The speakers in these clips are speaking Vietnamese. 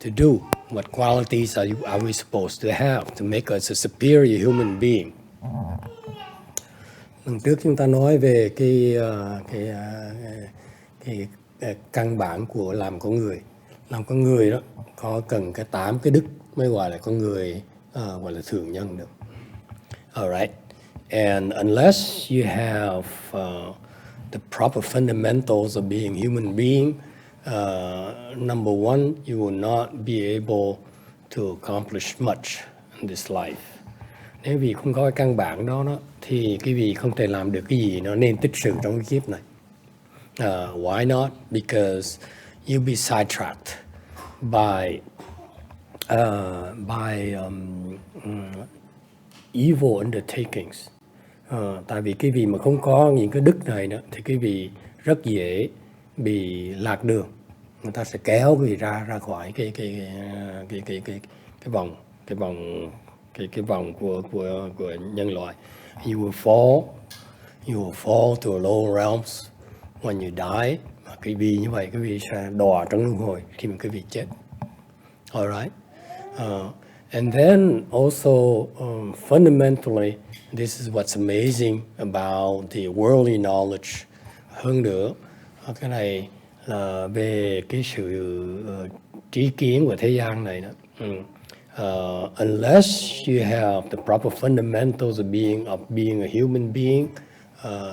to do? What qualities are we supposed to have to make us a superior human being? Lần trước chúng ta nói về cái căn bản của làm con người. Làm con người đó có cần cái 8 cái đức mới gọi là con người, gọi là thường nhân được. Alright. And unless you have the proper fundamentals of being human being, number one, you will not be able to accomplish much in this life. Nếu vì không có cái căn bản đó, thì cái vị không thể làm được cái gì nó nên tích sự trong cái kiếp này. Why not? Because you'll be sidetracked by evil undertakings. Tại vì cái vị mà không có những cái đức này đó, thì cái vị rất dễ bị lạc đường. Người ta sẽ kéo cái vị ra khỏi cái vòng của nhân loại. You will fall to lower realms when you die. Và cái vị như vậy, cái vị sẽ đọa trong luân hồi khi mà cái vị chết. Alright. And then also, fundamentally, this is what's amazing about the worldly knowledge. Hơn nữa, cái này là về cái sự trí kiến của thế gian này đó. Unless you have the proper fundamentals of being a human being,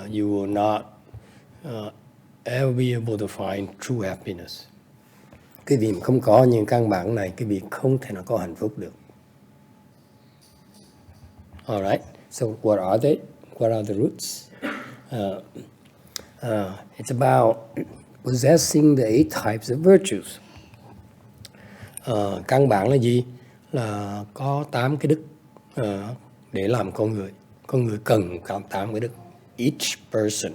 you will not ever be able to find true happiness. Cái vị không có những căn bản này, cái vị không thể nào có hạnh phúc được. Alright, so what are they? What are the roots? It's about possessing the 8 types of virtues. Căn bản là gì? Là có 8 cái đức để làm con người. Con người cần có 8 cái đức. Each person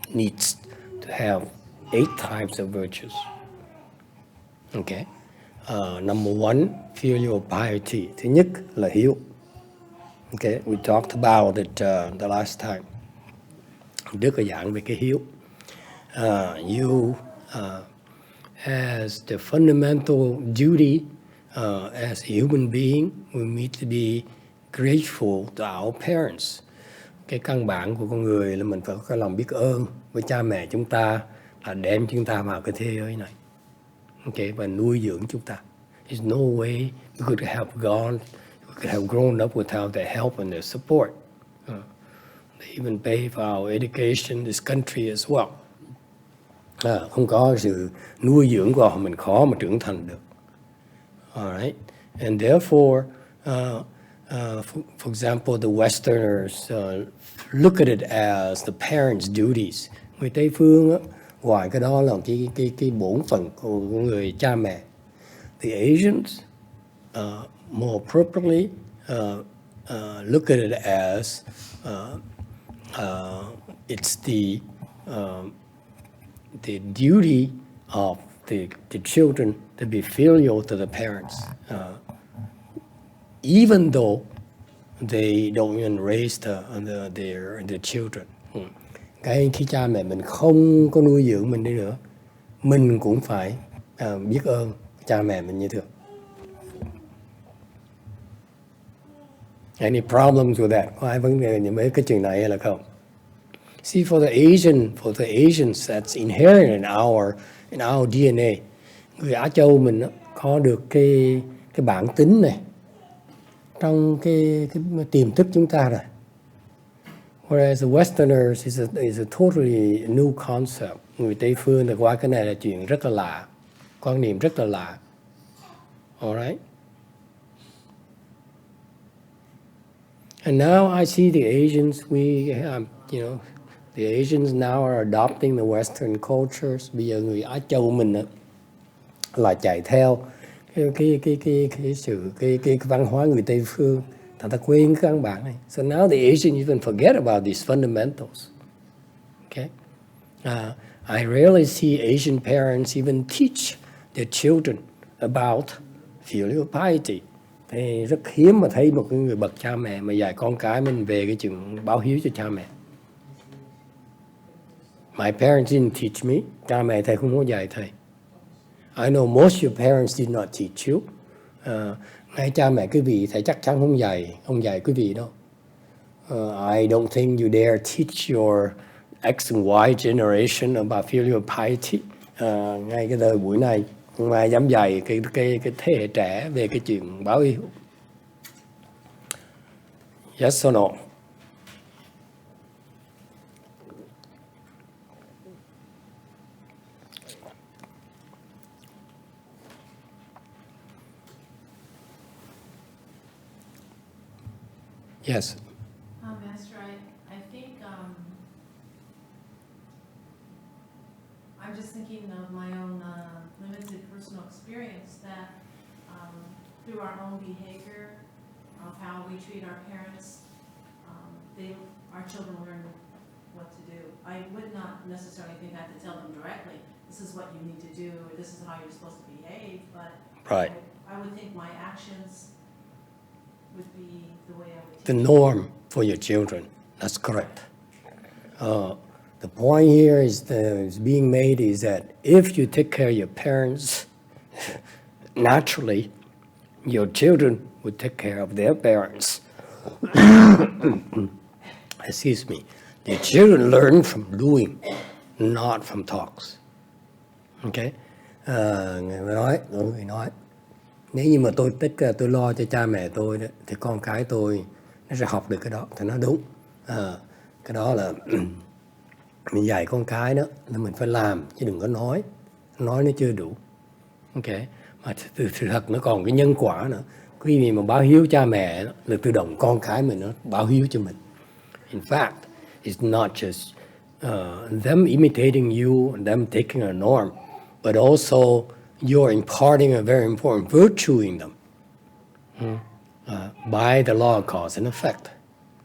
needs to have 8 types of virtues. Okay. Number one, Filial Piety. Thứ nhất là hiếu. Okay, we talked about it the last time. Đức là giảng về cái hiếu. You, as the fundamental duty, as a human being, we need to be grateful to our parents. Cái căn bản của con người là mình phải có cái lòng biết ơn với cha mẹ chúng ta, là đem chúng ta vào cái thế giới này. Okay, và nuôi dưỡng chúng ta. There's no way we could have grown up without their help and their support. They even pay for our education in this country as well. Không có sự nuôi dưỡng của họ, mình khó mà trưởng thành được. Alright, and therefore, for example, the Westerners look at it as the parents' duties. Người Tây phương gọi cái đó là cái bổn phận của người cha mẹ. The Asians, more appropriately, look at it as it's the duty of the children to be filial to the parents, even though they don't even raise their children. Cái khi cha mẹ mình không có nuôi dưỡng mình đi nữa, mình cũng phải biết ơn cha mẹ mình như thường. Any problems with that? Có ai vấn đề những mấy cái chuyện này hay là không? See, for the Asians, that's inherent in our DNA. Người Á Châu mình có được cái bản tính này trong cái tiềm thức chúng ta rồi. Whereas the Westerners is a totally new concept. Người Tây phương thì qua cái này là chuyện rất là lạ, quan niệm rất là lạ. Alright. And now I see the Asians, the Asians now are adopting the Western cultures. Bây giờ người Á Châu mình là chạy theo cái văn hóa người Tây phương, ta quên cái căn bản này. So now the Asians even forget about these fundamentals. Okay, I rarely see Asian parents even teach their children about filial piety. Thì rất hiếm mà thấy một người bậc cha mẹ mà dạy con cái mình về cái chuyện báo hiếu cho cha mẹ. My parents didn't teach me. Cha mẹ thầy không có dạy thầy. I know most your parents did not teach you. Ngay cha mẹ quý vị thì chắc chắn không dạy quý vị đâu. I don't think you dare teach your X and Y generation about filial piety. Ngay cái thời buổi này không ai dám dạy cái thế hệ trẻ về cái chuyện báo hiếu. Yes or no? Yes. Master, I think I'm just thinking of my own limited personal experience that through our own behavior of how we treat our parents, our children learn what to do. I would not necessarily think I have to tell them directly, this is what you need to do, or this is how you're supposed to behave, but Right. I would think my actions would be the way I would teach. The norm for your children. That's correct. The point here is being made is that if you take care of your parents, naturally, your children would take care of their parents. Excuse me. The children learn from doing, not from talks. Okay? Người nói. Nếu như mà tôi lo cho cha mẹ tôi đó, thì con cái tôi nó sẽ học được cái đó, thì nó đúng. Cái đó là mình dạy con cái đó là mình phải làm chứ đừng có nói nó chưa đủ. Ok, mà sự thật nó còn cái nhân quả nữa. Quý vị mà báo hiếu cha mẹ đó, là tự động con cái mình nó báo hiếu cho mình. In fact, it's not just them imitating you and them taking a norm, but also you're imparting a very important virtue in them by the law of cause and effect.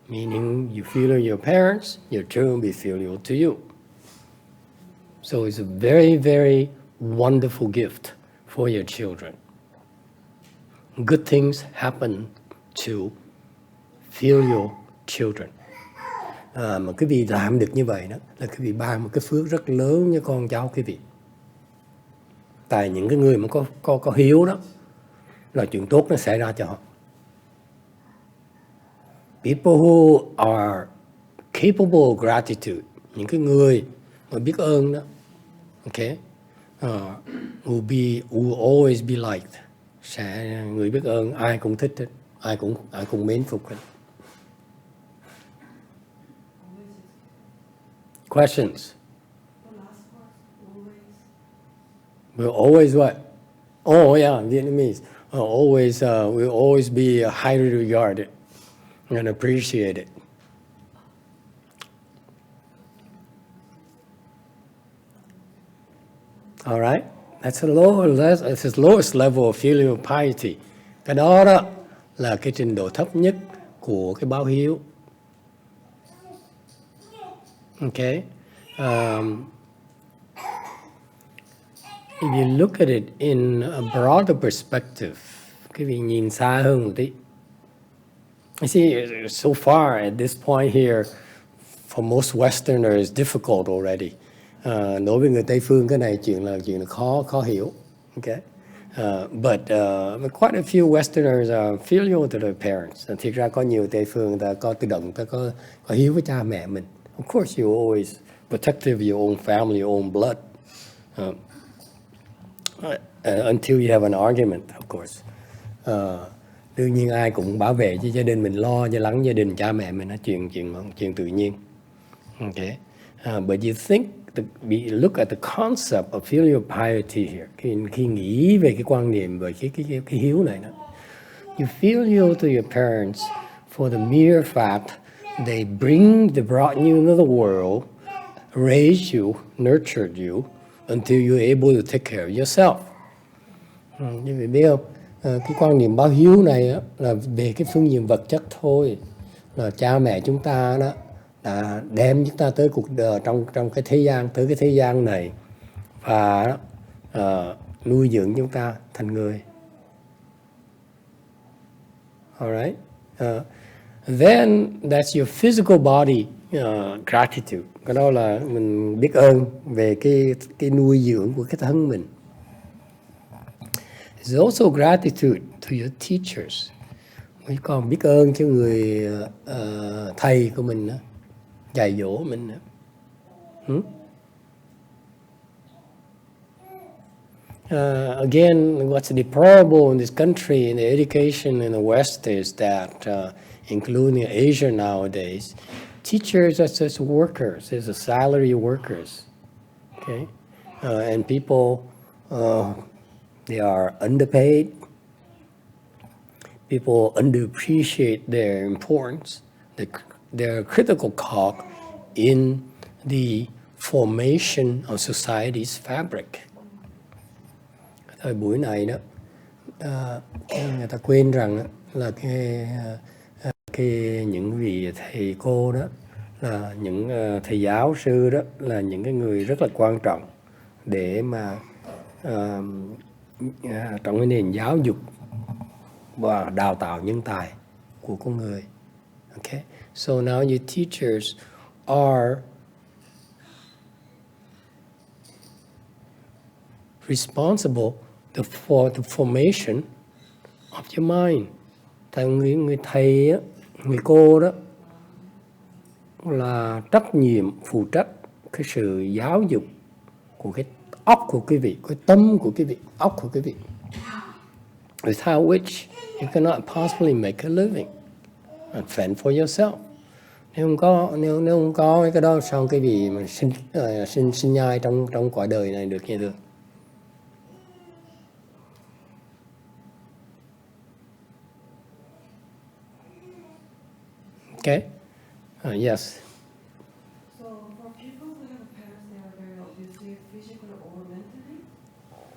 Meaning you filial your parents, your children will be filial to you. So it's a very, very wonderful gift for your children. Good things happen to filial children. Mà quý vị làm được như vậy đó là quý vị ban một cái phước rất lớn cho con cháu quý vị. Tại những cái người mà có hiếu đó là chuyện tốt nó xảy ra cho họ. People who are capable of gratitude, những cái người mà biết ơn đó, okay, will always be liked. Sẽ người biết ơn ai cũng thích hết, ai cũng mến phục hết. Questions? Will always what? Oh yeah, Vietnamese. Always will always be highly regarded and appreciated. All right, that's the lowest level of filial piety. Cái đó là cái trình độ thấp nhất của cái báo hiếu. Okay. If you look at it in a broader perspective, quý vị nhìn xa hơn một tí. You see, so far at this point here, for most Westerners, it's difficult already. Đối với người Tây phương cái này chuyện là khó hiểu. Okay. But quite a few Westerners are filial to their parents. Thực ra có nhiều Tây phương người ta có tự động, ta có hiếu với cha mẹ mình. Of course, you're always protective of your own family, your own blood. Until you have an argument, of course. Đương nhiên ai cũng bảo vệ cho gia đình mình, lo cho lắng gia đình cha mẹ mình, là chuyện tự nhiên. Okay. But you think, look at the concept of filial piety here. Khi nghĩ về cái quan niệm về cái hiếu này đó, you filial to your parents for the mere fact they brought you into the world, raised you, nurtured you until you're able to take care of yourself. Như vậy biết không? Cái quan niệm báo hiếu này á, là về cái phương diện vật chất thôi. Là cha mẹ chúng ta đó đã đem chúng ta tới cuộc đời trong cái thế gian, tới cái thế gian này và nuôi dưỡng chúng ta thành người. Alright? Then that's your physical body gratitude. Cái đó là mình biết ơn về cái nuôi dưỡng của cái thân mình. There's also gratitude to your teachers. Mới còn biết ơn cho người thầy của mình nữa, dạy dỗ mình nữa. Again, what's deplorable in this country, in the education in the West, is that, including Asia nowadays, teachers are just workers, as salary workers, okay? And people, they are underpaid. People underappreciate their importance, their critical cog in the formation of society's fabric. Thời buổi này đó, người ta quên rằng là những vị thầy cô đó, là những thầy giáo sư đó, là những cái người rất là quan trọng để mà trong cái nền giáo dục và đào tạo nhân tài của con người. Okay? So now your teachers are responsible for the formation of your mind. Tại người thầy á, người cô đó là trách nhiệm phụ trách cái sự giáo dục của cái óc của quý vị, cái tâm của quý vị, óc của quý vị. Without which you cannot possibly make a living and fend for yourself. Nếu không có cái đó, sao cái gì mà sinh nhai trong cõi đời này được như được? Okay. Yes. So for people who have parents that are very abusive, physically or mentally.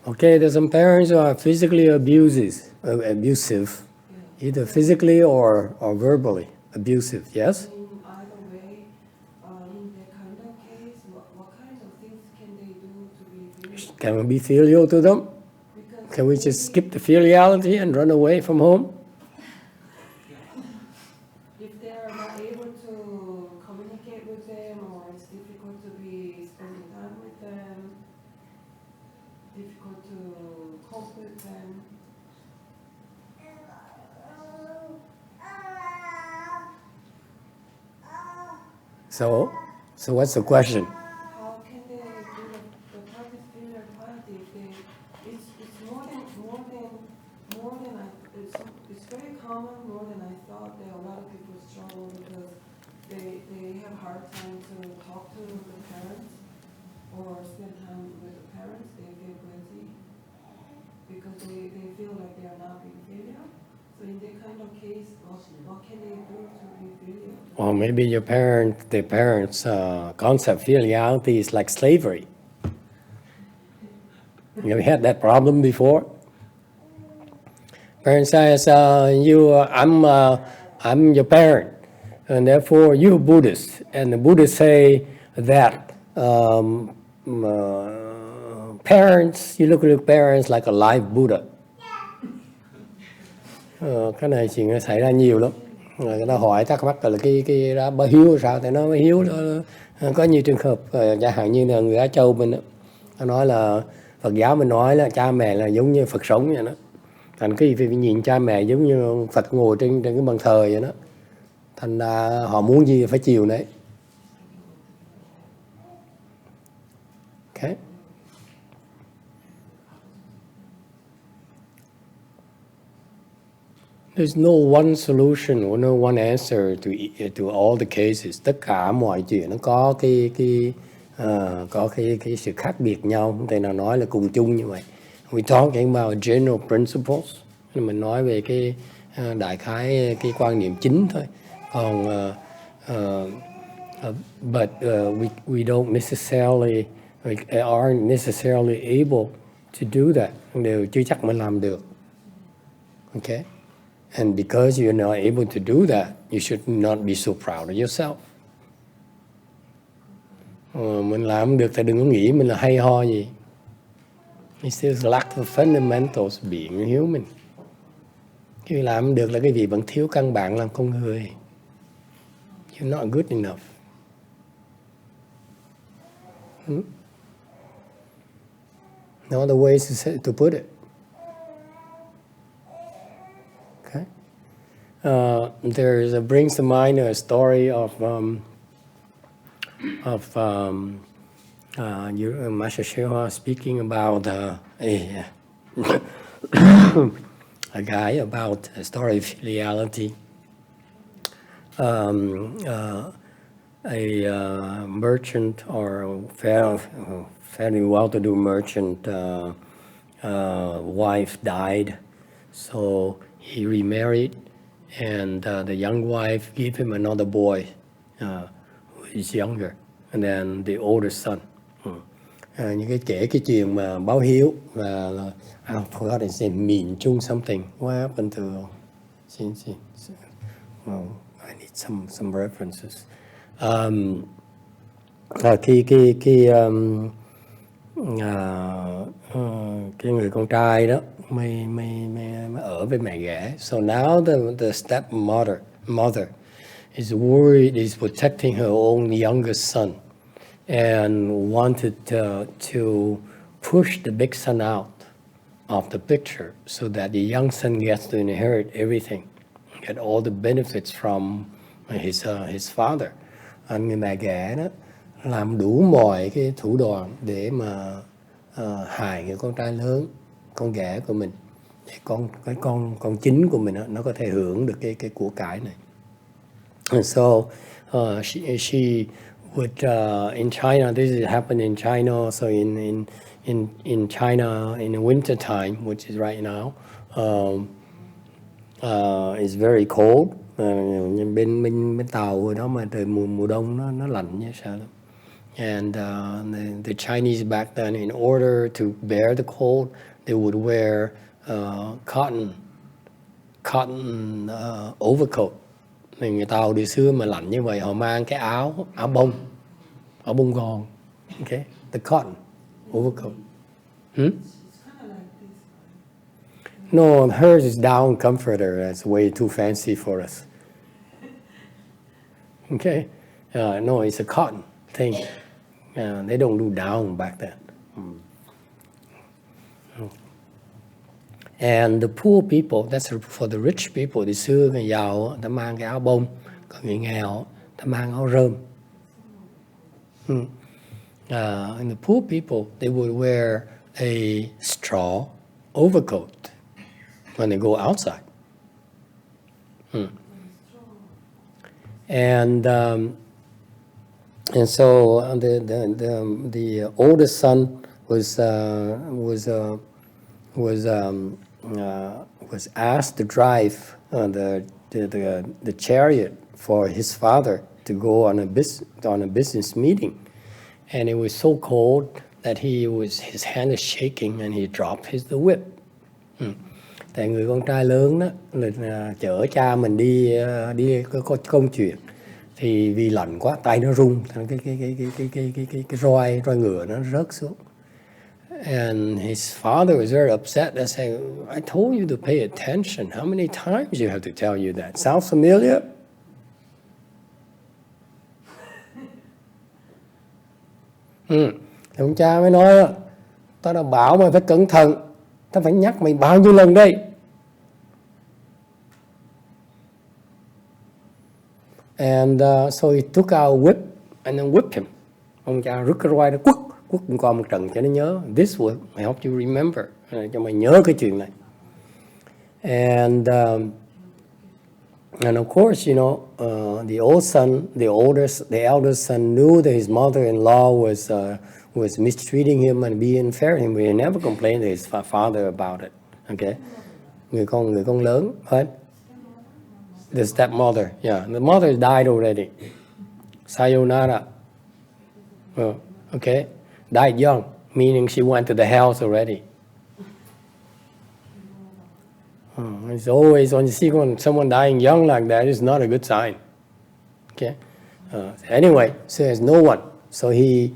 Okay, there's some parents who are physically abusive, either physically or verbally abusive. Yes. In either way, in that kind of case, what kind of things can they do to be filial? Can we be filial to them? Because Can we just skip the filiality and run away from home? if they are not able to communicate with them, or it's difficult to be spending time with them, difficult to cope with them. So what's the question? How can they do the practice filial piety if they, it's it's very common, more than I thought, that a lot of people struggle because they have hard time to talk to the parents or spend time with the parents. They feel guilty because they feel like they are not being filial. So in that kind of case, what can they do to be filial? Well, maybe their parents' concept filiality is like slavery. You ever had that problem before? Parent says, I'm your parent, and therefore you're Buddhist. And the Buddhists say that parents, you look at parents like a live Buddha. Cái này chuyện nó xảy ra nhiều lắm. Người ta hỏi thắc mắc là cái đó bà hiếu sao? Tại nó hiếu đó, có nhiều trường hợp, chẳng hạn như là người Á Châu mình đó, nó nói là Phật giáo mình nói là cha mẹ là giống như Phật sống vậy đó. Thành cái vì nhìn cha mẹ giống như Phật ngồi trên cái bàn thờ vậy đó. Thành ra họ muốn gì phải chiều đấy. Okay. There's no one solution or no one answer to all the cases. Tất cả mọi chuyện nó có cái sự khác biệt nhau, không thể nào nói là cùng chung như vậy. We talking about general principles. Mình nói về cái đại khái cái quan niệm chính thôi. Còn but we don't necessarily aren't necessarily able to do that. Đều chưa chắc mình làm được. Okay. And because you're not able to do that, you should not be so proud of yourself. Mình làm được thì đừng có nghĩ mình là hay ho gì. It still lack the fundamentals of being human. Khi làm được là cái gì vẫn thiếu căn bản làm con người. You're not good enough. No other ways to put it. brings to mind a story of Master Shewa speaking about a guy about a story of filiality. A merchant or a fairly well-to-do merchant wife died, so he remarried, and the young wife gave him another boy who is younger, and then the older son. Những kể cái chuyện mà báo hiếu là I forgot to say miền Trung something. What happened to well, I need some references. Cái người con trai đó mới ở với mẹ ghẻ. So now the stepmother is worried, is protecting her own youngest son, and wanted to push the big son out of the picture so that the young son gets to inherit everything, get all the benefits from his father. Người mẹ ghẻ đó làm đủ mọi cái thủ đoạn để mà hại người con trai lớn, con ghẻ của mình, để con chính của mình đó, nó có thể hưởng được cái của cải này. And so she would in China, this is happened in China, so in China in the winter time, which is right now, it's very cold. Bên Tàu đó mà trời mùa đông nó lạnh như sao lắm. And the Chinese back then, in order to bear the cold, they would wear cotton overcoat. Người Tàu đi xưa mà lạnh như vậy, họ mang cái áo bông gòn, okay, the cotton overcoat. No, hers is down comforter. That's way too fancy for us. Okay, no, it's a cotton thing. They don't do down back then. And the poor people, that's for the rich people. Thì xưa người giàu ta mang cái áo bông, còn người nghèo ta mang áo rơm. And the poor people, they would wear a straw overcoat when they go outside. And so the oldest son was asked to drive the chariot for his father to go on a business meeting, and it was so cold that his hand is shaking and he dropped the whip. Tại người con trai lớn đó là chở cha mình đi có công chuyện, thì vì lạnh quá tay nó rung, cái roi ngựa nó rớt xuống. And his father was very upset and said, I told you to pay attention. How many times you have to tell you that? Sounds familiar? Ông cha mới nói, tao đã bảo mày phải cẩn thận, tao phải nhắc mày bao nhiêu lần đây. And so he took out a whip and then whipped him. Ông cha rút cái roi đó quất qua một trận cho nó nhớ. This will help you remember, cho mày nhớ cái chuyện này. And of course, you know, the elder son knew that his mother-in-law was mistreating him and being unfair to him. He never complained to his father about it. Okay, người con lớn, right? The stepmother, yeah, the mother died already. Sayonara. Okay, died young, meaning she went to the house already. It's always, when you see someone dying young like that, it's not a good sign. Okay. Anyway, so there's no one. So he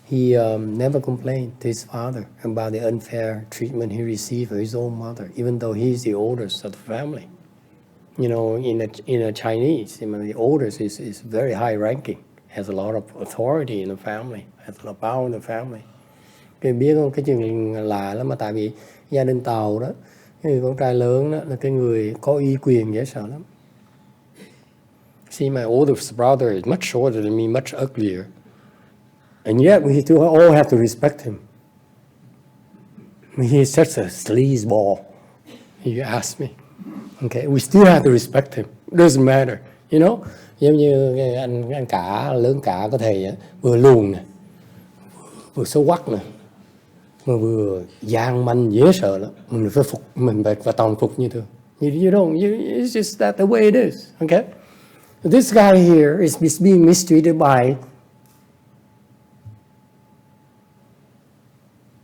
never complained to his father about the unfair treatment he received from his own mother, even though he's the oldest of the family. You know, in a Chinese, the oldest is very high ranking, has a lot of authority in the family, has a lot of power in the family. Cái biết không, cái chuyện lạ lắm, mà tại vì gia đình Tàu đó, cái người con trai lớn đó là cái người có uy quyền dễ sợ lắm. See, my oldest brother is much shorter than me, much uglier. And yet we still all have to respect him. I mean, he's such a sleazeball, you ask me. Okay, we still have to respect him. It doesn't matter, you know. Giống như anh cả, lớn cả có thầy vừa lùn nè, vừa xấu quắc nè, mà vừa gian manh dễ sợ lắm. Mình phải phục, mình phải toàn phục như thường. You don't, it's just that the way it is, okay? This guy here is being mistreated by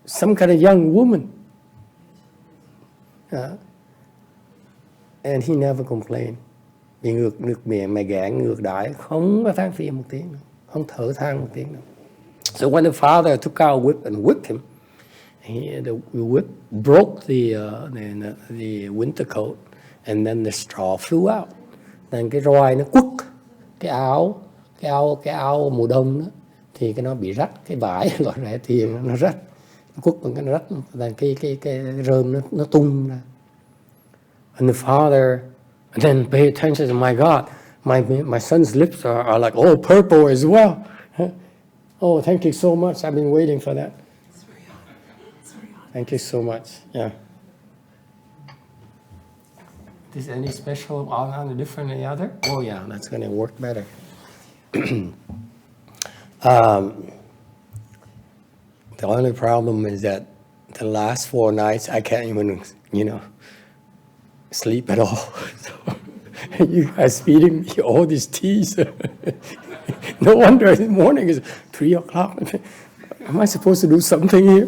some kind of young woman. And he never complained. Bị ngược miệng, mày ghẻ ngược đãi, không có than phiền một tiếng nữa, không thở than một tiếng nữa. So when the father took out a whip and whipped him, the whip broke the winter coat, and then the straw flew out. Nên cái roi nó quất cái áo mùa đông đó, thì cái nó bị rách, cái vải loại rẻ tiền nó rách, quất bằng cái nó rách, nên cái rơm nó tung ra. And the father then pay attention. My God, my son's lips are like all purple as well. Oh, thank you so much. I've been waiting for that. Thank you so much. Yeah. Is any special on different than the other? Oh yeah, that's going to work better. The only problem is that the last 4 nights I can't even, sleep at all. So, you guys feeding me all these teas. No wonder this morning is 3 o'clock. Am I supposed to do something here?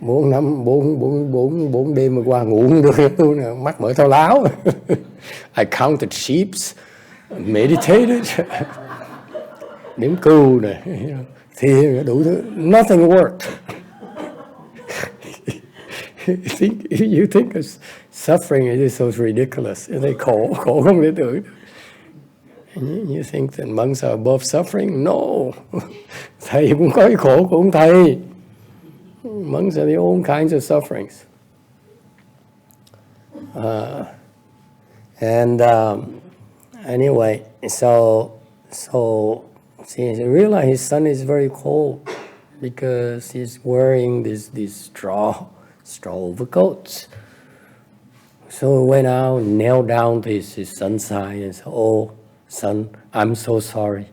4 đêm mà qua ngủ không được, tôi mắt mở thao láo. I counted sheeps, meditated, đếm cừu này, thiền đủ thứ. Nothing worked. You think suffering is so ridiculous. They khổ không thể tưởng. You think that monks are above suffering? No. Thầy cũng có cái khổ của ông thầy. Monks have their own kinds of sufferings. Anyway, so see, I realize his son is very cold because he's wearing these straw overcoats. So he went out and knelt down to his son's side and said, "Oh, son, I'm so sorry."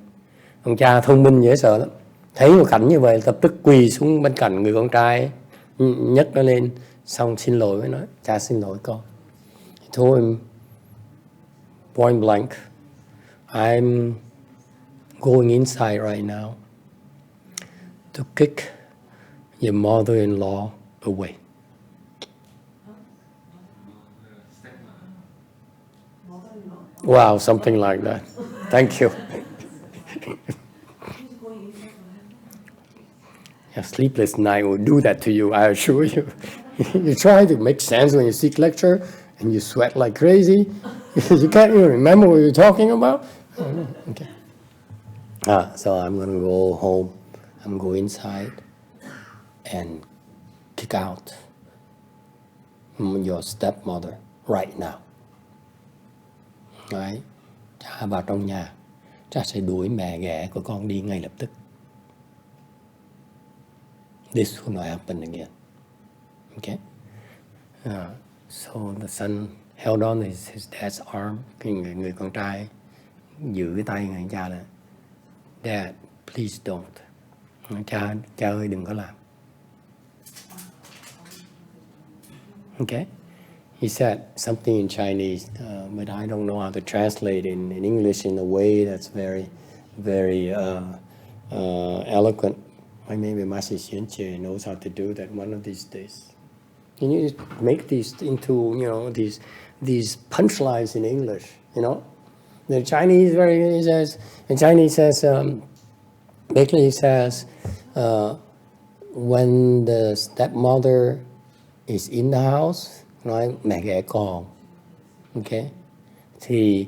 Ông cha thông minh dễ sợ lắm. Thấy một cảnh như vậy, lập tức quỳ xuống bên cạnh người con trai, nhấc nó lên, xong xin lỗi với nó. Cha xin lỗi con. He told him point blank, I'm going inside right now to kick your mother-in-law away. Wow, something like that. Thank you. A sleepless night will do that to you, I assure you. You try to make sense when you seek lecture and you sweat like crazy. You can't even remember what you're talking about. Okay. So I'm going to go home. I'm going to go inside and kick out your stepmother right now. Right? Cha vào trong nhà. Cha sẽ đuổi mẹ ghẻ của con đi ngay lập tức. This will not happen again. Okay? So the son held on his dad's arm. Người con trai giữ cái tay người cha là, Dad, please don't. Cha ơi đừng có làm. Okay? He said something in Chinese, but I don't know how to translate in English in a way that's very, very eloquent. Maybe Master Xianqie knows how to do that one of these days. Can you make these into, these punchlines in English, The Chinese basically he says, when the stepmother is in the house, nói mẹ ghẻ con, okay, thì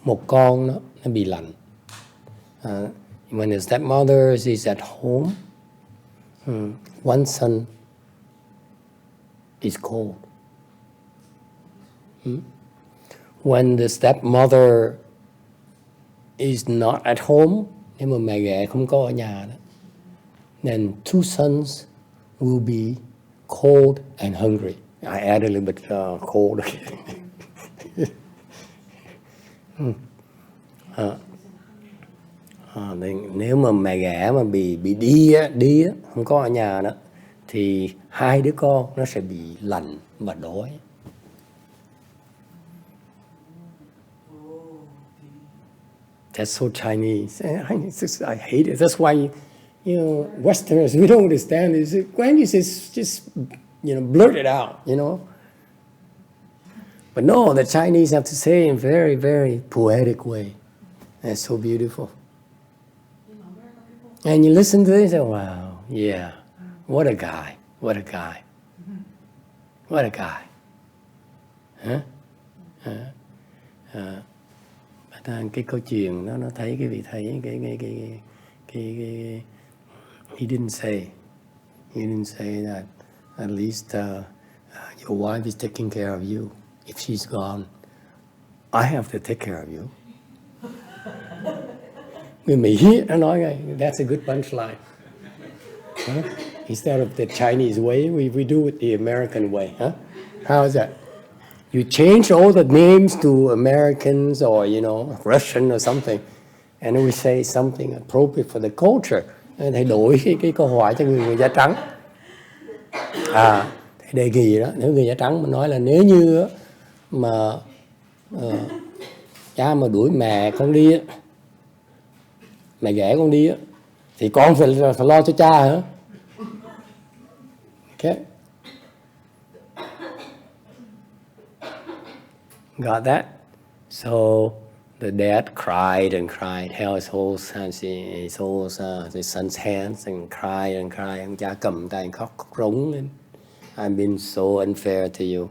một con nó bị lạnh. When the stepmother is at home, one son is cold. when the stepmother is not at home, nếu mà mẹ ghẻ không có ở nhà đó, then two sons will be cold and hungry. I add a little bit cold. Nếu mà mẹ ghẻ mà bị đi á, không có ở nhà đó, thì hai đứa con nó sẽ bị lạnh và đói. That's so Chinese. I hate it. That's why, you know, Westerners, we don't understand this. Why don't you just you know, blurt it out, you know? But no, the Chinese have to say in a very, very poetic way. That's so beautiful. And you listen to this and wow, yeah, what a guy, what a guy. What a guy. Huh? Cái câu chuyện đó, nó thấy cái vị thấy cái he didn't say that at least your wife is taking care of you. If she's gone, I have to take care of you. Người Mỹ nó nói ngay, that's a good punchline. Huh? Instead of the Chinese way, we do it the American way. Huh? How is that? You change all the names to Americans or, you know, Russian or something, and we say something appropriate for the culture. Thầy đổi cái câu hỏi cho người da trắng. Thầy đề nghị đó, nếu người da trắng mà nói là nếu như mà cha mà đuổi mẹ con đi, mẹ ghẻ con đi, thì con phải lo cho cha hả? Okay. Got that? So the dad cried and cried, held his whole his son's hands and cried. Ông cha cầm tay khóc rống lên. I've been so unfair to you.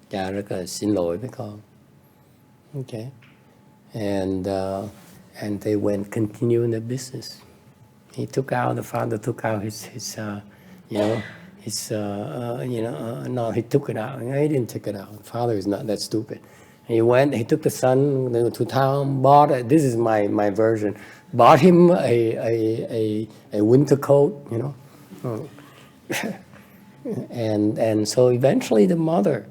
Cha rất là xin lỗi với con. Okay. And they went continuing the business. The father took out his no, he took it out. He didn't take it out. Father is not that stupid. He took the son to town, this is my version, bought him a winter coat, you know. And so eventually the mother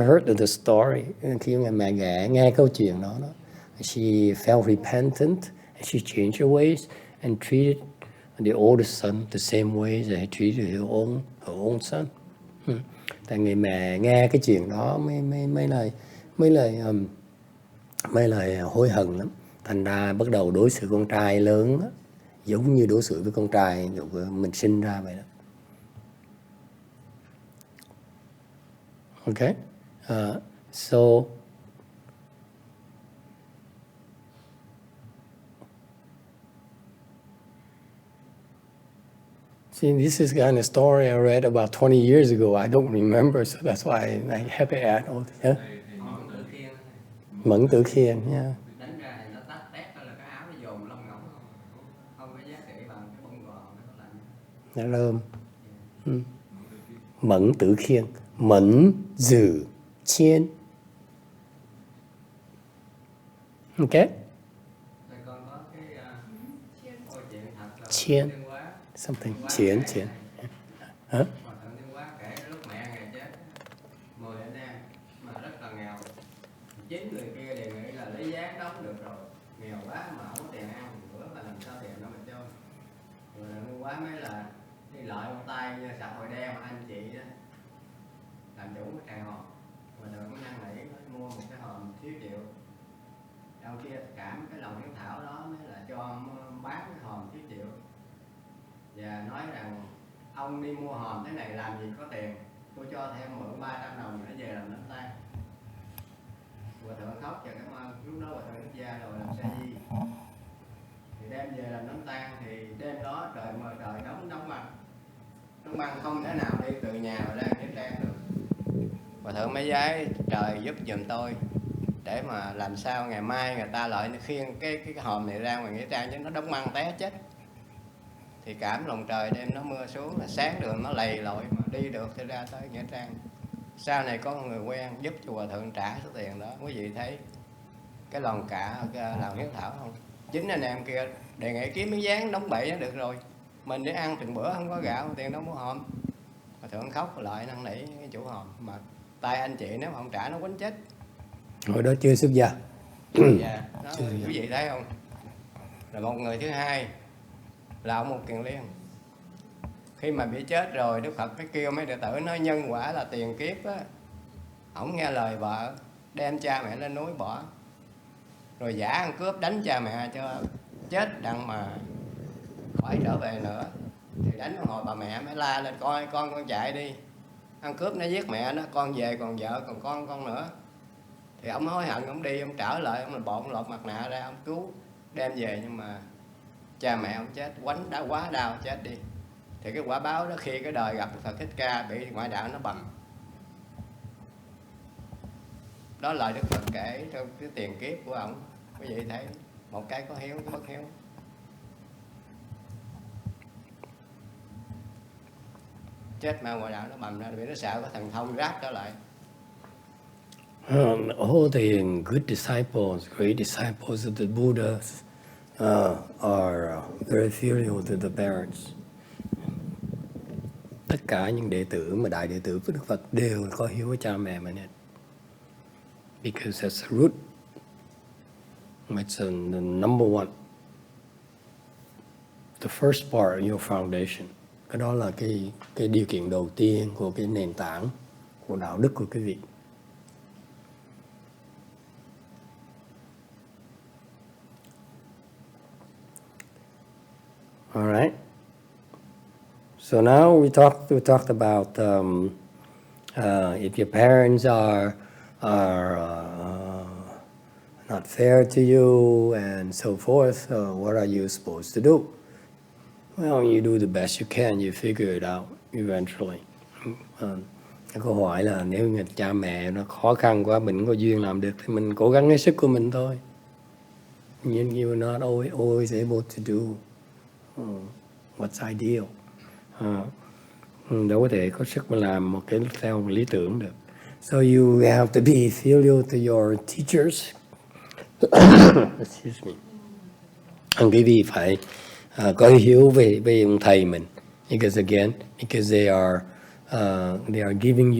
heard the story. Khi mẹ ghẻ nghe câu chuyện đó, she felt repentant and she changed her ways and treated the oldest son the same way as he treated her own son. Tại người mẹ nghe cái chuyện đó mấy lời hối hận lắm, thành ra bắt đầu đối xử con trai lớn đó, giống như đối xử với con trai mình sinh ra vậy đó. Okay, so see, this is kind of story I read about 20 years ago. I don't remember, so that's why I have to add all this. Yeah? Mẫn Tử Khiên, yeah. Đánh ra thì nó tắt tét là cái áo nó dồn lông ngỗng không có giá trị bằng cái bông gòn nó lạnh. Nó rơm. Mẫn Tử Khiên, Mẫn Tử Khiên. Okay. Còn có cái chuyện thật là Chiên. Something. Chiên. Hả? Chính người kia đề nghị là lấy giá đóng được rồi, nghèo quá mà không có tiền ăn bữa mà làm sao tiền nó mà cho. Rồi là ngu quá mới là đi lợi một tay như xã hội đen mà anh chị đó làm chủ cái trại hòm, mà được có năn nỉ mua một cái hòm thiếu triệu. Trong kia cảm cái lòng hiếu thảo đó mới là cho bán cái hòm thiếu triệu và nói rằng ông đi mua hòm thế này làm gì có tiền, tôi cho thêm mượn 300 đồng để về làm đám tang. Hòa thượng khóc và cảm ơn, lúc đó hòa thượng xuất gia rồi làm sa di, thì đem về làm đám tang, thì đêm đó trời mưa trời đóng băng không thể nào đi từ nhà mà ra nghĩa trang được. Hòa thượng mới giái trời giúp giùm tôi để mà làm sao ngày mai người ta lại khiêng cái hòm này ra ngoài nghĩa trang chứ nó đóng băng té chết. Thì cảm lòng trời đêm nó mưa xuống là sáng đường nó lầy lội mà đi được thì ra tới nghĩa trang. sau này có người quen giúp cho hòa thượng trả số tiền đó. Quý vị thấy cái lòng lòng hiếu thảo không? Chính anh em kia đề nghị kiếm miếng dán đóng bậy nó được rồi, mình để ăn từng bữa không có gạo, tiền đâu mua hòm. Hòa thượng khóc lại năn nỉ cái chủ hòm, mà tay anh chị nếu mà không trả nó quánh chết. Hồi đó chưa xuất gia. Dạ, đó, quý vị thấy không? Là một người thứ hai là ông Một Kiền Liên. Khi mà bị chết rồi, Đức Phật cái kêu mấy đệ tử nói nhân quả là tiền kiếp á. Ổng nghe lời vợ, đem cha mẹ lên núi bỏ, rồi giả ăn cướp đánh cha mẹ cho chết đặng mà khỏi trở về nữa. Thì đánh một hồi bà mẹ mới la lên, coi con chạy đi, ăn cướp nó giết mẹ nó, con về còn vợ còn con nữa. Thì ông hối hận, ông đi, ông trở lại, ông bộn lột mặt nạ ra, ông cứu đem về, nhưng mà cha mẹ ông chết, quánh đã quá đau chết đi. Thì cái quả báo đó khi cái đời gặp Đức Phật Thích Ca bị ngoại đạo nó bầm. Đó là Đức Phật kể trong cái tiền kiếp của ông. Quý vị thấy một cái có hiếu, cái bất hiếu. Chết mà ngoại đạo nó bầm ra, vì nó sợ có thần thông ráp trở lại. All the good disciples, great disciples of the Buddhas are very filial to the parents. Tất cả những đệ tử mà đại đệ tử của Đức Phật đều có hiếu với cha mẹ mình hết. Because that's the root. It's the number one. The first part of your foundation. Cái đó là cái điều kiện đầu tiên của cái nền tảng của đạo đức của quý vị. All right. So now we talked about if your parents are not fair to you and so forth, what are you supposed to do? Well, you do the best you can. You figure it out eventually. Cái câu hỏi là nếu như cha mẹ nó khó khăn quá, mình không có duyên làm được thì mình cố gắng hết sức của mình thôi. You're not always able to do what's ideal. Đâu có thể có sức mà làm một cái theo lý tưởng được. So you have to be filial to your teachers. Excuse me. Quý vị phải có hiếu về ông thầy mình. Because they are giving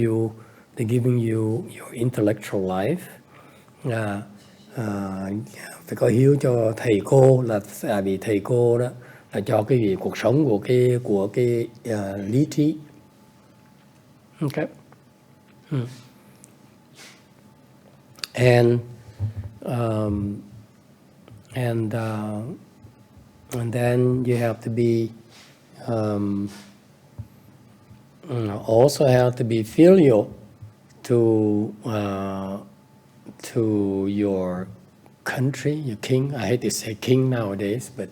you your intellectual life. Phải có hiếu cho thầy cô, là vì thầy cô đó là cho cái gì cuộc sống của cái lý trí. Okay. And then you have to be also have to be filial to your country, your king. I hate to say king nowadays, but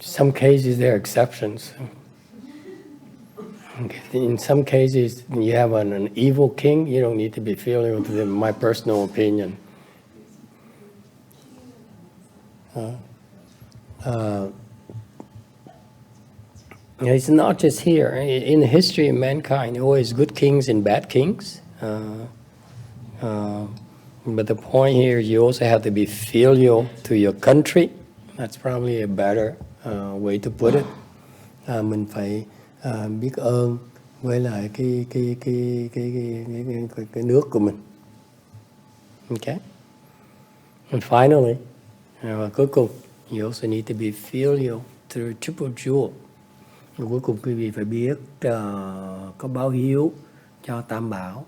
some cases there are exceptions. In some cases, you have an evil king, you don't need to be filial to them, my personal opinion. It's not just here. In the history of mankind, always good kings and bad kings. But the point here, you also have to be filial to your country. That's probably a better way to put it. Mình phải biết ơn với lại cái nước của mình. Okay. And finally, cuối cùng, you also need to be filial to the triple jewel. Cuối cùng quý vị phải biết có báo hiếu cho Tam Bảo.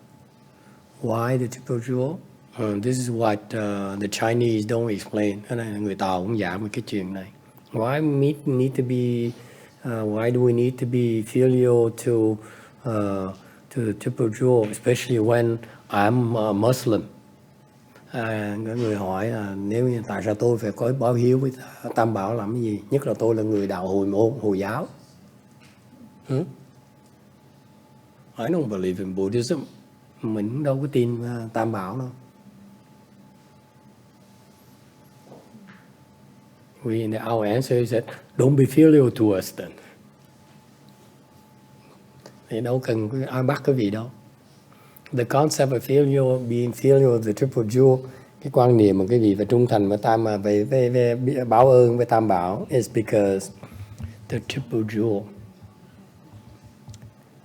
Why the triple jewel? This is what the Chinese don't explain. Cái này người Tàu cũng giảng về cái chuyện này. Why do we need to be filial to the triple jewel, especially when I'm a Muslim? Có người hỏi là nếu như tại sao tôi phải có báo hiếu với Tam Bảo làm cái gì? Nhất là tôi là người đạo Hồi giáo. I don't believe in Buddhism. Mình đâu có tin Tam Bảo đâu. Our answer is that don't be filial to us then. thì đâu cần ai bắt cái vị đâu. The concept of filial, being filial, the triple jewel, cái quan niệm mà cái vị phải trung thành với tam mà về báo ơn với tam bảo is because the triple jewel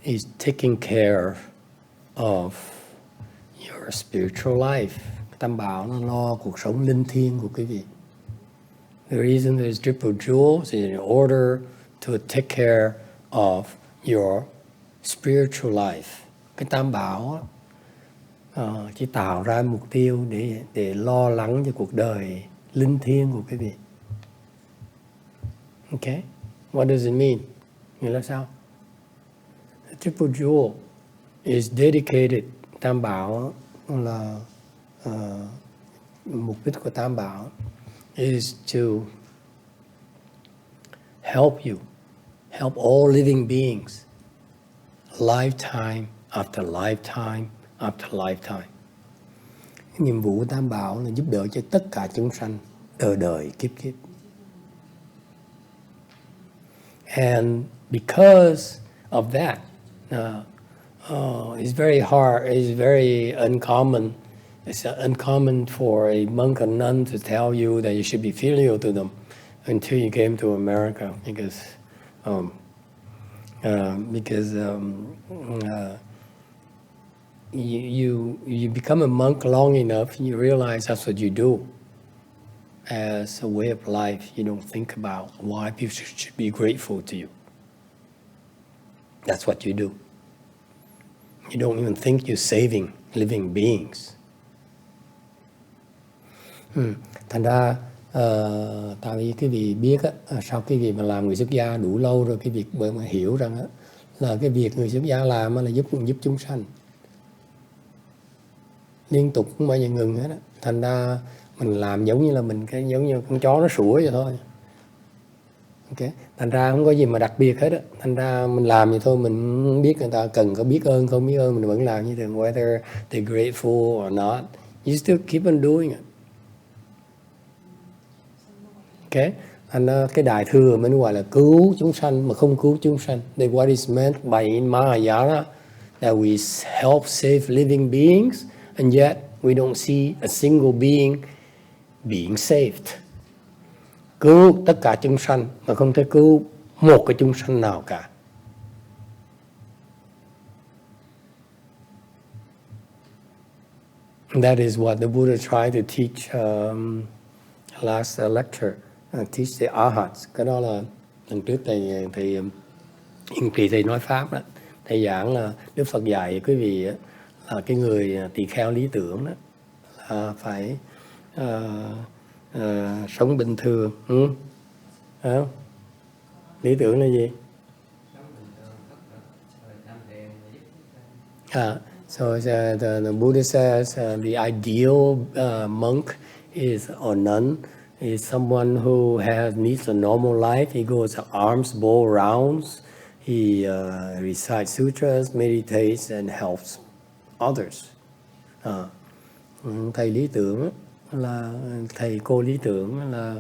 is taking care of your spiritual life. Tam bảo nó lo cuộc sống linh thiêng của quý vị. The reason there's triple jewels is in order to take care of your spiritual life. Cái tam bảo chỉ tạo ra mục tiêu để lo lắng cho cuộc đời linh thiêng của quý vị. Okay? What does it mean? Nghĩa là sao? The triple jewel is dedicated. Tam bảo là mục đích của tam bảo is to help you, help all living beings, lifetime after lifetime after lifetime. Cái nhiệm vụ của tam bảo là giúp đỡ cho tất cả chúng sanh đời đời kiếp kiếp. And because of that, it's very hard, it's very uncommon. It's uncommon for a monk or nun to tell you that you should be filial to them until you came to America, because you become a monk long enough, you realize that's what you do. As a way of life, you don't think about why people should be grateful to you. That's what you do. You don't even think you're saving living beings. Thành ra tại vì cái vị biết sau cái việc mà làm người xuất gia đủ lâu rồi, cái việc bởi mà hiểu rằng là cái việc người xuất gia làm là giúp chúng sanh, liên tục không bao giờ ngừng hết. Thành ra mình làm giống như là giống như con chó nó sủa vậy thôi. Okay. Thành ra không có gì mà đặc biệt hết. Thành ra mình làm vậy thôi, mình không biết người ta cần có biết ơn không biết ơn, mình vẫn làm như thường, whether they're grateful or not, you still keep on doing it. Okay. Thành ra cái đại thừa mình gọi là cứu chúng sanh mà không cứu chúng sanh. That what is meant by in Mahayana, that we help save living beings, and yet we don't see a single being saved. Cứu tất cả chúng sanh mà không thể cứu một cái chúng sanh nào cả. That is what the Buddha tried to teach last lecture, teach the Arhats. Cái đó là lần trước thầy Yên Trì thầy nói pháp đó, thầy giảng là Đức Phật dạy quý vị là cái người tỳ kheo lý tưởng đó là phải sống bình thường. Không? Lý tưởng là gì? So the Buddha says the ideal monk is or nun is someone who needs a normal life. He goes alms, bowl rounds. He recites sutras, meditates, and helps others. Thầy lý tưởng là thầy cô lý tưởng là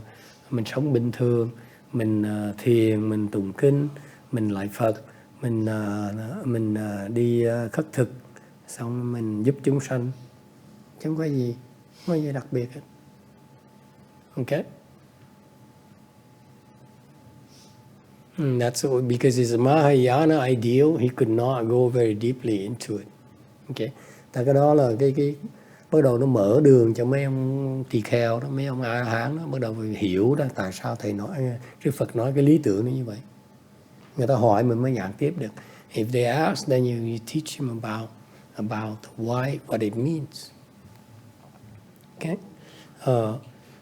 mình sống bình thường, mình thiền, mình tụng kinh, mình lại Phật, mình đi khất thực, xong mình giúp chúng sanh, chẳng có gì đặc biệt hết. Okay? That's because it's a Mahayana ideal, he could not go very deeply into it. Okay? Tại cái đó là cái bắt đầu nó mở đường cho mấy ông tỳ kheo đó, mấy ông A Hán đó bắt đầu hiểu đó tại sao thầy nói, Đức Phật nói cái lý tưởng nó như vậy. Người ta hỏi mình mới giảng tiếp được. If they ask, then you teach them about why, what it means. Okay?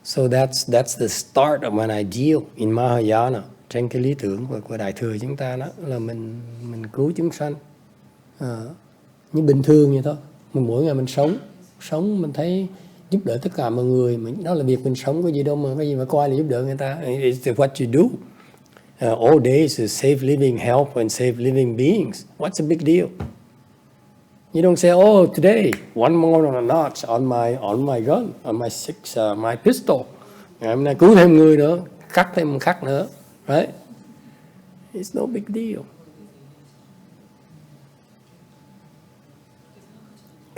So that's the start of an ideal in Mahayana. Trên cái lý tưởng của Đại thừa chúng ta đó là mình cứu chúng sanh. Như bình thường vậy thôi. Mình mỗi ngày mình sống mình thấy giúp đỡ tất cả mọi người, đó là việc mình sống, có gì đâu mà có gì mà coi là giúp đỡ người ta. It's what you do. All days to save living, help and save living beings. What's a big deal? You don't say, oh, today one more notch on my gun, on my pistol. Ngày hôm nay cứu thêm người nữa, cắt thêm một khắc nữa, right? It's no big deal.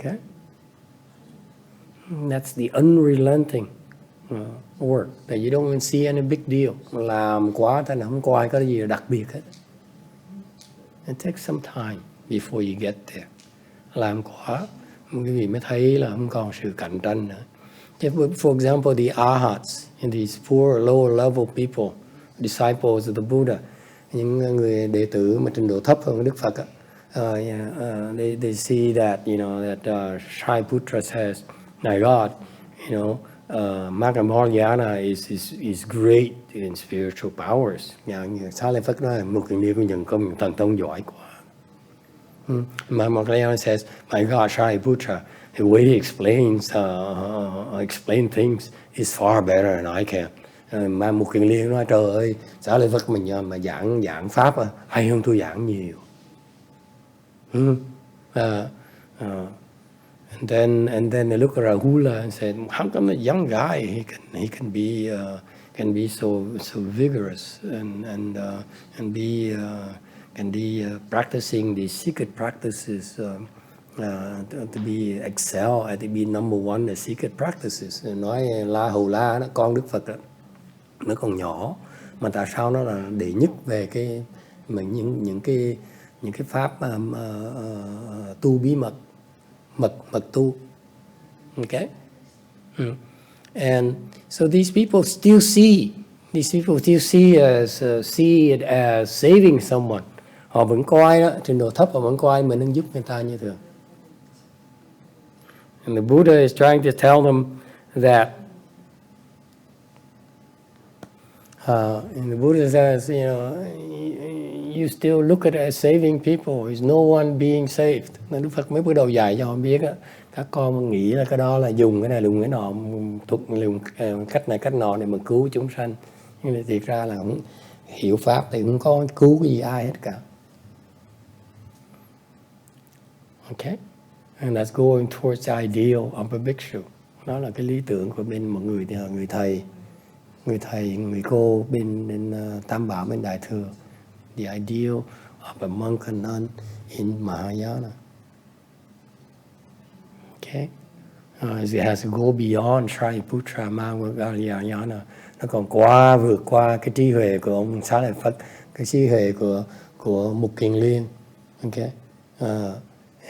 Okay? That's the unrelenting work. That you don't even see any big deal. Làm quá ta không có ai có gì đặc biệt hết. It takes some time before you get there. Làm quá, cái gì mới thấy là không còn sự cạnh tranh nữa. For example, the arhats and these poor, lower level people, disciples of the Buddha, những người đệ tử mà trình độ thấp hơn Đức Phật, they see that, you know, that Shariputra says, my God, you know, Maggamorgana is great in spiritual powers. Xá Lợi Phất nói một kiền liên của nhân công thần thông giỏi quá. Maggamorgana says, my God, Shariputra, the way he explain things is far better than I can. Mà một kiền liên nói trời ơi, Xá Lợi Phất mình mà giảng pháp hay hơn tôi giảng nhiều. And then they look at Rahula and said, how come a young guy he can be so vigorous and can be practicing these secret practices to be excel at to be number one in secret practices. Nói La Hầu La đó, con Đức Phật đó, nó còn nhỏ mà tại sao nó là đệ nhất về cái những cái pháp tu bí mật mật tu. Okay? And so these people still see it as saving someone. Họ vẫn coi đó, trình độ thấp họ vẫn coi mình đang giúp người ta như thường. And the Buddha is trying to tell them that and the Buddha says, you know, you still look at it as saving people. There's no one being saved. Đức Phật mới bắt đầu dạy cho họ biết á, các con nghĩ là cái đó là dùng cái này dùng cái nọ, dùng cách này cách nọ để mà cứu chúng sanh. Nhưng mà thiệt ra là không hiểu pháp thì không có cứu cái gì ai hết cả. Okay? And that's going towards the ideal of a bhikshu. Đó là cái lý tưởng của bên một người thầy, người cô bên Tam Bảo bên Đại Thừa. The ideal of a monk and nun in Mahayana. Okay? It has to go beyond Shariputra, Mahayana. Nó còn vượt qua cái trí huệ của ông Xá Lợi Phất, cái trí huệ của Mục Kiền Liên. Okay?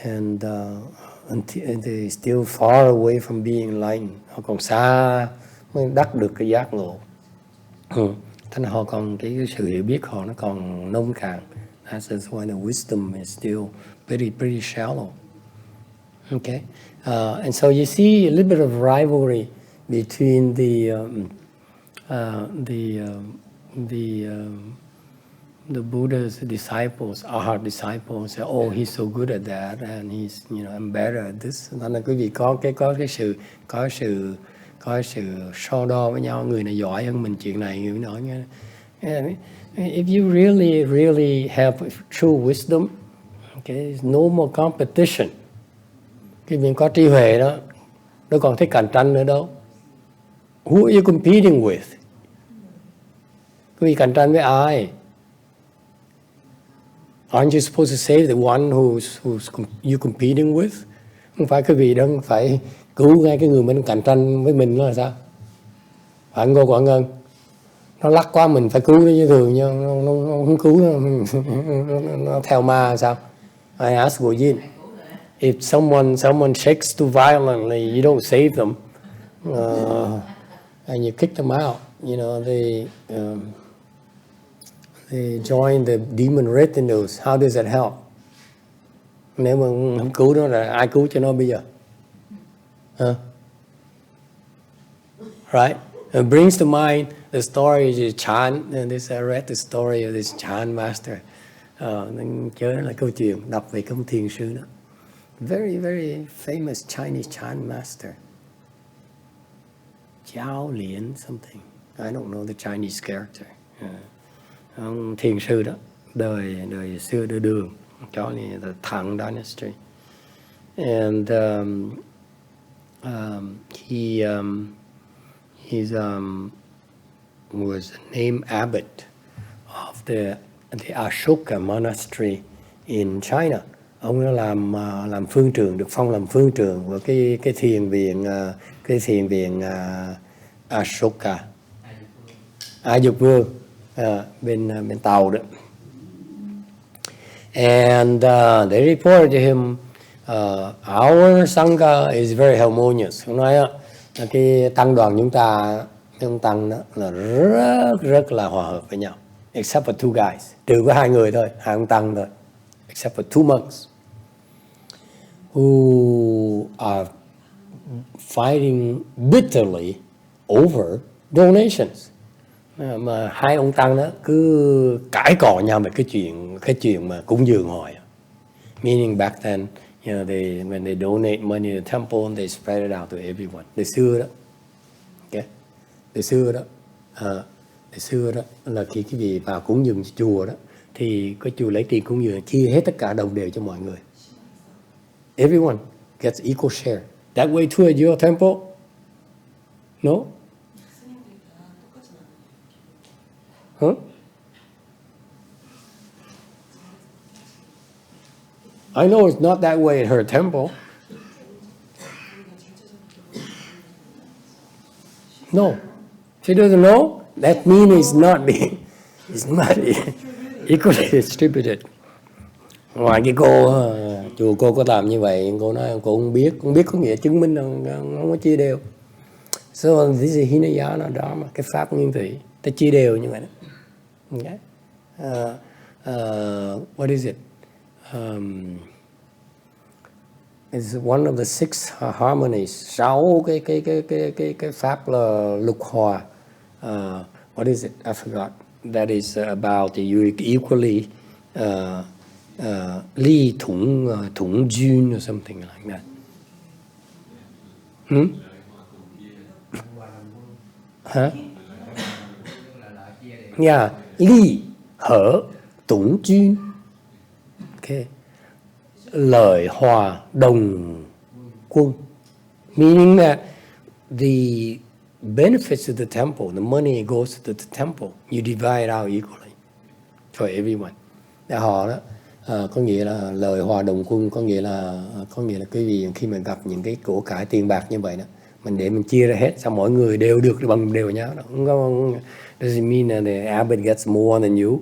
And they're still far away from being enlightened. Họ còn xa mới đắc được cái giác ngộ. Thế là họ còn cái sự hiểu biết họ nó còn nông cạn. That's why the wisdom is still pretty shallow. Okay, and so you see a little bit of rivalry between the Buddha's disciples, Arhat disciples. Say, oh, he's so good at that, and he's, you know, I'm better at this. Nên là quý vị có sự so đo với nhau, người này giỏi hơn mình chuyện này, người nói nghe. If you really have true wisdom, okay, there's no more competition. Khi mình có trí huệ đó, đâu còn thích cạnh tranh nữa đâu. Who are you competing with? Quý vị cạnh tranh với ai? Aren't you supposed to save the one who's you competing with? Không phải quý vị đâu phải cứu ngay cái người mình cạnh tranh với mình đó là sao? Phải không cô Quảng Ngân? Nó lắc quá mình phải cứu nó như thường nha, nó không cứu nó theo ma sao? I ask Ngô Diên, if someone shakes too violently, you don't save them, and you kick them out. You know, they join the demon retinues. How does that help? Nếu mà không cứu nó là ai cứu cho nó bây giờ? Right? It brings to mind the story of Chan. And I read the story of this Chan master. Nhớ là câu chuyện đọc về công thiền sư đó. Very, very famous Chinese Chan master. Jiao Lian something. I don't know the Chinese character. Ông thiền sư đó, đời xưa đời Đường, cho nên the Tang dynasty. And he was named abbot of the Ashoka monastery in China. Ông đã làm phương trưởng, được phong làm phương trưởng của cái thiền viện Ashoka, A Dục Vương, bên Tàu đó. And they reported to him, our Sangha is very harmonious. Ông nói cái tăng đoàn chúng ta, cái ông tăng đó là rất là hòa hợp với nhau. Except for two guys, trừ có 2 người thôi, 2 ông tăng thôi. Except for 2 monks who are fighting bitterly over donations. Mà 2 ông tăng đó cứ cãi cọ nhau về cái chuyện mà cúng dường hồi. Meaning back then, when they donate money to the temple, they spread it out to everyone. Từ xưa đó, okay? Từ xưa đó là khi cái gì vào cúng dường chùa đó, thì có chùa lấy tiền cúng dường chia hết tất cả đồng đều cho mọi người. Everyone gets equal share. That way too at your temple? No? Huh? I know it's not that way at her temple. No, she doesn't know. That means it's not equally distributed. Ngoài cái chùa cô có làm như vậy, cô nói cô không biết có nghĩa chứng minh là không có chia đều. So this is Hinayana Dharma, cái pháp nguyên thủy, ta chia đều như vậy đó. Okay. What is it? It's one of the 6 harmonies. 6 cái pháp là lục hòa. What is it? I forgot. That is about you equally ly thủng duyên or something like that. Huh? Yeah, ly hở tủng duyên. Okay. Lợi hòa đồng quân. Meaning that the benefits of the temple, the money goes to the temple, you divide it out equally for everyone. Để họ đó có nghĩa là lời hòa đồng quân, có nghĩa là cái gì khi mà gặp những cái của cải tiền bạc như vậy đó, mình để mình chia ra hết, xong mỗi người đều được bằng đều nhau đó. Không doesn't mean that the abbot gets more than you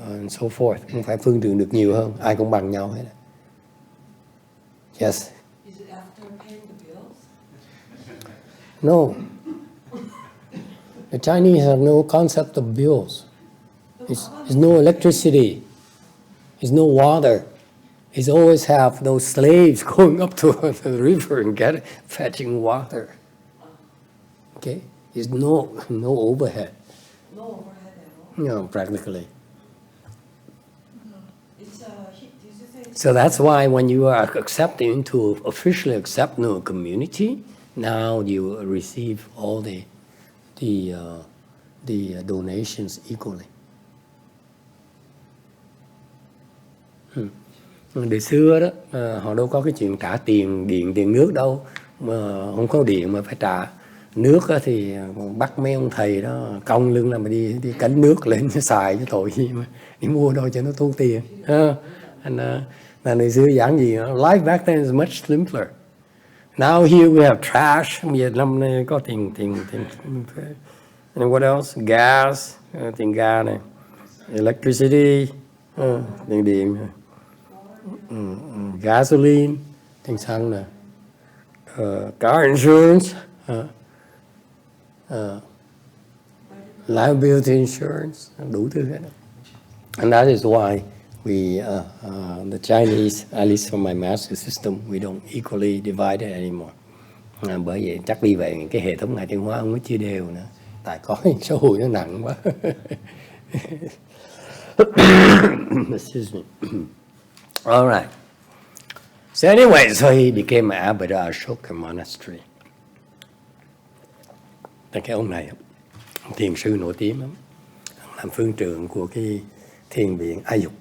and so forth. Không phải phương trưởng được nhiều hơn, ai cũng bằng nhau hết. Yes. Is it after paying the bills? No. The Chinese have no concept of bills. There's no electricity. There's no water. It's always have those slaves going up to the river and fetching water. Okay? There's no overhead. No overhead at all? No, practically. It's did you say So that's why when you are accepted officially accept into a community, now you receive all the donations equally. Đời xưa đó họ đâu có cái chuyện trả tiền điện tiền nước đâu, mà không có điện mà phải trả nước đó, thì bắt mấy ông thầy đó cong lưng là mà đi cánh nước lên xài cho tội gì mà đi mua đâu cho nó tốn tiền. Là đời xưa giảng gì đó. Life back then is much simpler. Now here we have trash. Bây giờ năm nay có tiền. And what else? Gas, tiền ga này, electricity, tiền điện, gasoline, tiền xăng này, car insurance, liability insurance, đủ thứ hết. And that is why we, the Chinese, at least from my master system, we don't equally divide it anymore. Bởi vậy chắc vì vậy cái hệ thống Ngài Tiến Hóa không có chia đều nữa. Tại có xã hội nó nặng quá. Excuse me. All right. So anyway, so he became an abbot at Ashoka Monastery. Cái ông này, thiền sư nổi tiếng lắm, làm phương trưởng của cái thiền viện A Dục.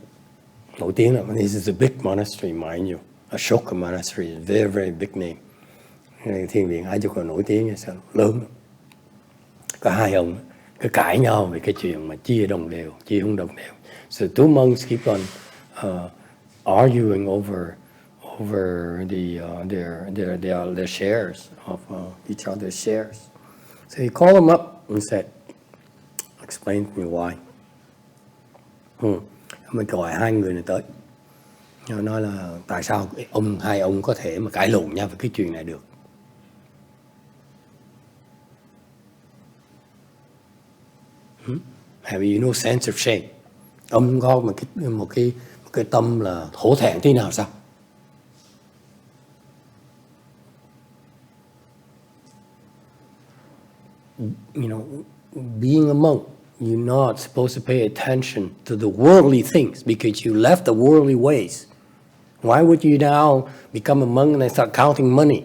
Nổi tiếng lắm. This is a big monastery, mind you. Ashoka Monastery is a very, very big name. Thiền viện A Dục là nổi tiếng, sao lớn lắm. Có 2 ông cứ cãi nhau về cái chuyện mà chia đồng đều, chia không đồng đều. So 2 monks keep on arguing over their shares of each other's shares. So he called them up and said, explain to me why. Mình gọi hai người này tới. Nó nói là tại sao hai ông có thể mà cãi lộn nhau về cái chuyện này được. Have you no sense of shame? Ông có một cái tâm là hổ thẹn thế nào sao? You know, being a monk, you're not supposed to pay attention to the worldly things because you left the worldly ways. Why would you now become a monk and start counting money?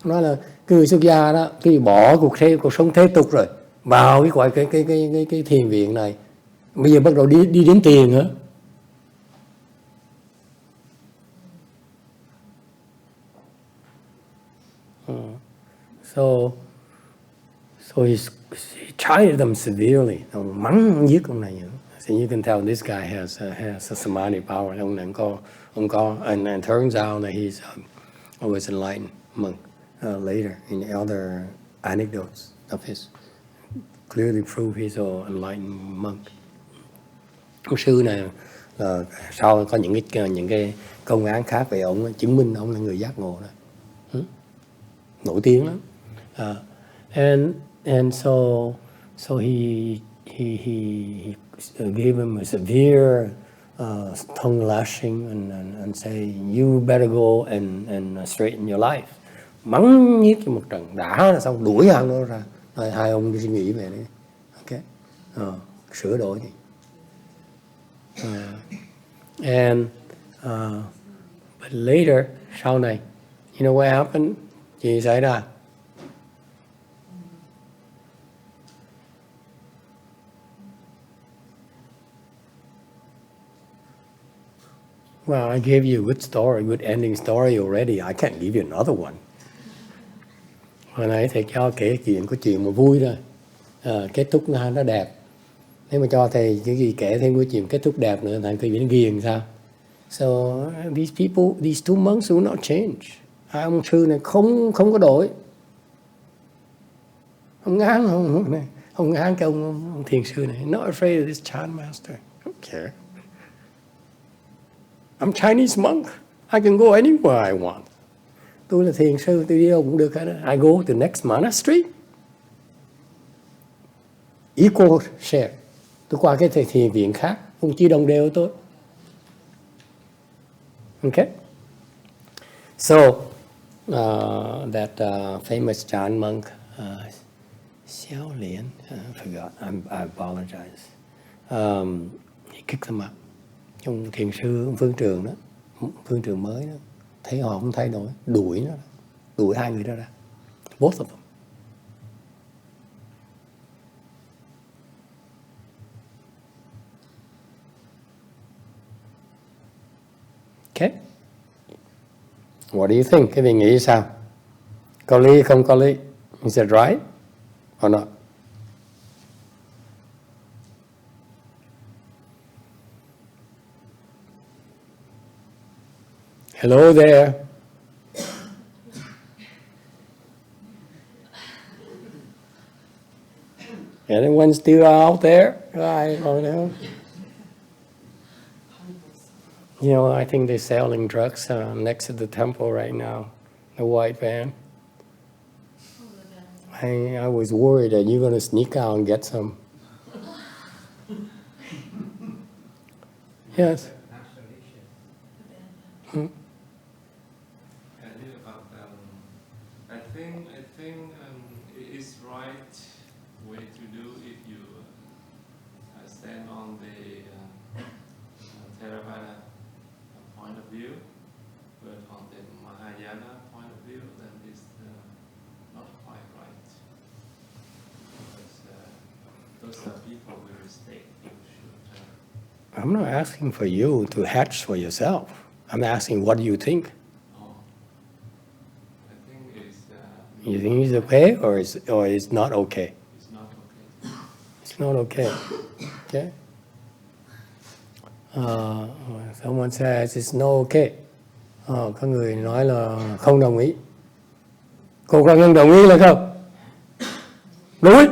Nói là cái người xuất gia đó, cái bỏ cuộc sống thế tục rồi, vào cái thiền viện này, bây giờ bắt đầu đi đến tiền hả? So he chided them severely. Ông mắng giết ông này. So you can tell this guy has a samadhi power. Ông có, and turns out that he's always enlightened monk later in other anecdotes of his. Clearly prove he's an enlightened monk. Ông sư này là sau có những cái công án khác về ông chứng minh ông là người giác ngộ đó. Nổi tiếng lắm. And so he gave him a severe tongue lashing and say you better go and straighten your life. Mắng nhiếc cho một trận đã là xong, đuổi hắn nó ra. Rồi hai ông đi suy nghĩ về đấy. Okay. Sửa đổi đi. But later, sau này, you know what happened? Gì xảy ra? Well, I gave you a good story, good ending story already. I can't give you another one. Hồi nãy thầy cho kể chuyện mà vui thôi. Kết thúc nó đẹp. Nếu mà cho thầy cái gì kể thêm cái chuyện kết thúc đẹp nữa, thầy cứ ghiền sao? So these people, these two monks will not change. Hai ông sư này không có đổi. Ông ngán cái ông thiền sư này. Not afraid of this chant master. I don't care. I'm Chinese monk. I can go anywhere I want. Tôi là thiền sư, tôi đi đâu cũng được hết. I go to the next monastery. Equal share. Tôi qua cái thiền viện khác, không chỉ đồng đều tôi. Okay? So, that famous Chan monk, Xiao Lian, I forgot, I apologize. He kicked them out. Trong thiền sư phương trường đó, phương trường mới đó, thấy họ không thay đổi, đuổi hai người đó ra. Both of them. Okay. What do you think? Cái vị nghĩ sao? Có lý không có lý? Is that right or not? Hello there. Anyone still out there? I don't know. You know, I think they're selling drugs next to the temple right now. The white van. I was worried that you're going to sneak out and get some. Yes. I think it is right way to do if you stand on the Theravada point of view, but on the Mahayana point of view, then it's not quite right. Because those are people with mistake. You should. I'm not asking for you to hatch for yourself. I'm asking, what do you think? You think it's okay, or it's not okay? It's not okay. It's not okay. Okay. Someone says it's no okay. Có người nói là không đồng ý. Cô có nhân đồng ý là không? Đuổi.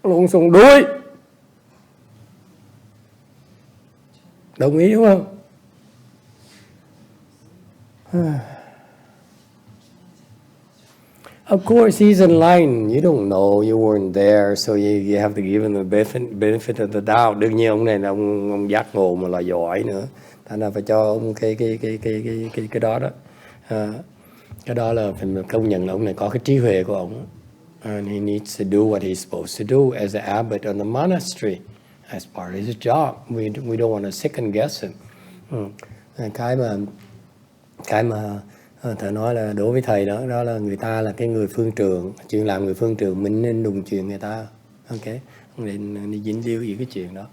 Lộn xộn đuổi. Đồng ý đúng không? Of course, he's in line. You don't know, you weren't there, so you have to give him the benefit of the doubt. Đương nhiên ông này là ông giác ngộ mà là giỏi nữa, thành ra phải cho ông cái đó đó. Cái đó là phải công nhận là ông này có cái trí huệ của ông. And he needs to do what he's supposed to do as an abbot of the monastery, as part of his job. We don't want to second guess him. Cái mà thầy nói là đối với thầy đó là người ta là cái người phương trường, chuyện làm người phương trường mình nên đụng chuyện người ta, ok, nên đi dính líu gì cái chuyện đó.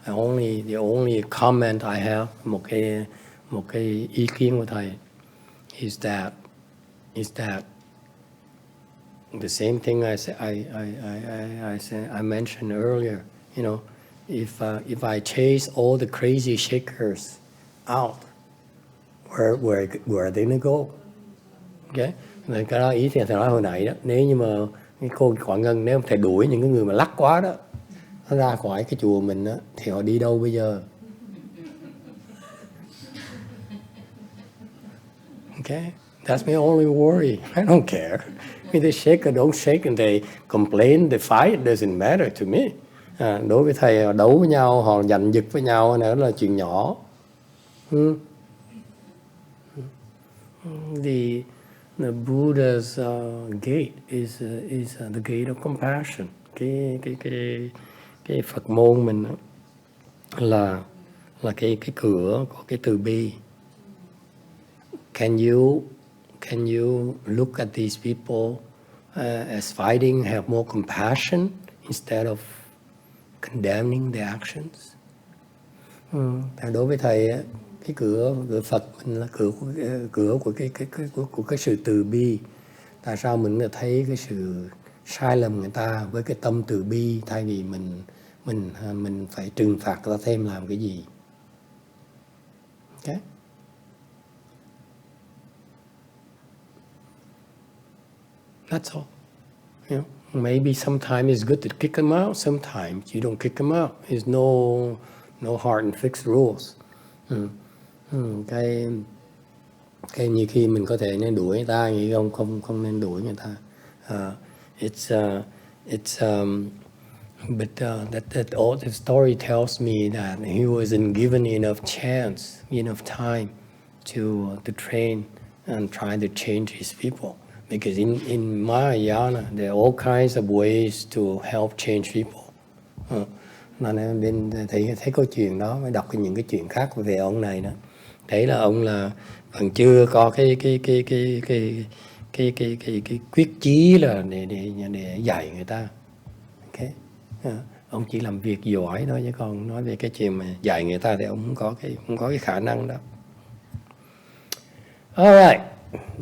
The only comment I have, một cái ý kiến của thầy is that the same thing I mentioned earlier. You know, if I chase all the crazy shakers out, where are they gonna go? Okay, cái đó ý thì thầy nói hồi nãy đó. Nếu như mà cái cô Quảng Ngân, nếu thầy đuổi những cái người mà lắc quá đó, nó ra khỏi cái chùa mình đó, thì họ đi đâu bây giờ? Okay, that's my only worry. I don't care. If they shake or don't shake and they complain, they fight, it doesn't matter to me. Đối với thầy, họ đấu với nhau, họ giành giật với nhau, đó là chuyện nhỏ. The Buddha's gate is the gate of compassion. Cái Phật môn mình đó, là cái cửa của cái từ bi. Can you look at these people as fighting, have more compassion instead of condemning their actions? Đối với thầy, cái cửa Phật mình là cửa của cái sự từ bi. Tại sao mình thấy cái sự sai lầm người ta với cái tâm từ bi, thay vì mình phải trừng phạt người ta thêm làm cái gì? Okay? That's all. You know, maybe sometimes it's good to kick them out. Sometimes you don't kick them out. There's no hard and fixed rules. Cái như khi mình có thể nên đuổi người ta, nghĩ không nên đuổi người ta. But all the story tells me that he wasn't given enough chance, enough time to train and try to change his people. Because in Mahayana, there are all kinds of ways to help change people. Nên thấy câu chuyện đó, mới đọc những cái chuyện khác về ông này đó. Thấy là ông là vẫn chưa có cái quyết chí là để dạy người ta. Okay. Ông chỉ làm việc giỏi thôi, chứ còn nói về cái chuyện mà dạy người ta thì ông không có cái khả năng đó. All right.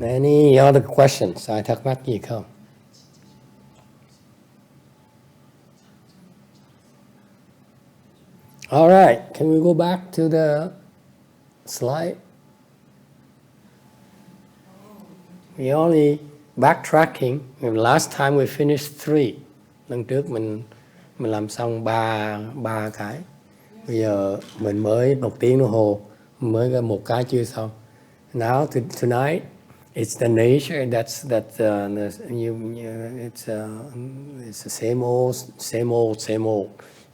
Any other questions? Ai thắc mắc gì không? All right. Can we go back to the slide? We only backtracking. Last time we finished 3. Lần trước mình làm xong ba cái. Bây giờ mình mới 1 tiếng đồng hồ, mới có một cái chưa xong. Now tonight, it's the nature. It's the same old.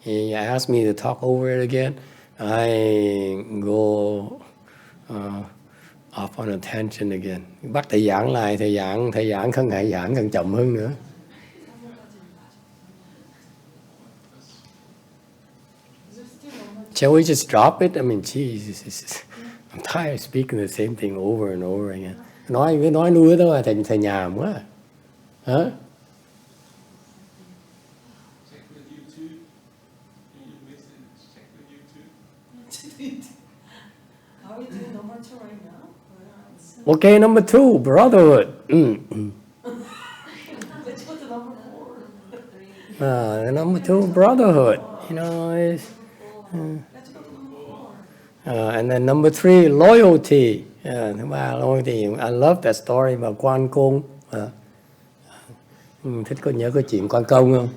You ask me to talk over it again, I go off on a tangent again. Bắt thầy giảng lại, thầy giảng không ngại giảng càng chậm hơn nữa. Shall we just drop it? I mean, Jesus, I'm tired of speaking the same thing over and over again. Nói nuôi đó là thầy nhàm quá. Hả? Are we doing number 2 right now? Okay, number 2, Brotherhood. Let's go to number 4. Number 2, Brotherhood. You know, it's, Let's go to number 4. and then number 3, loyalty. Thứ ba, loyalty. I love that story about quan công. Thích có nhớ cái chuyện quan công không?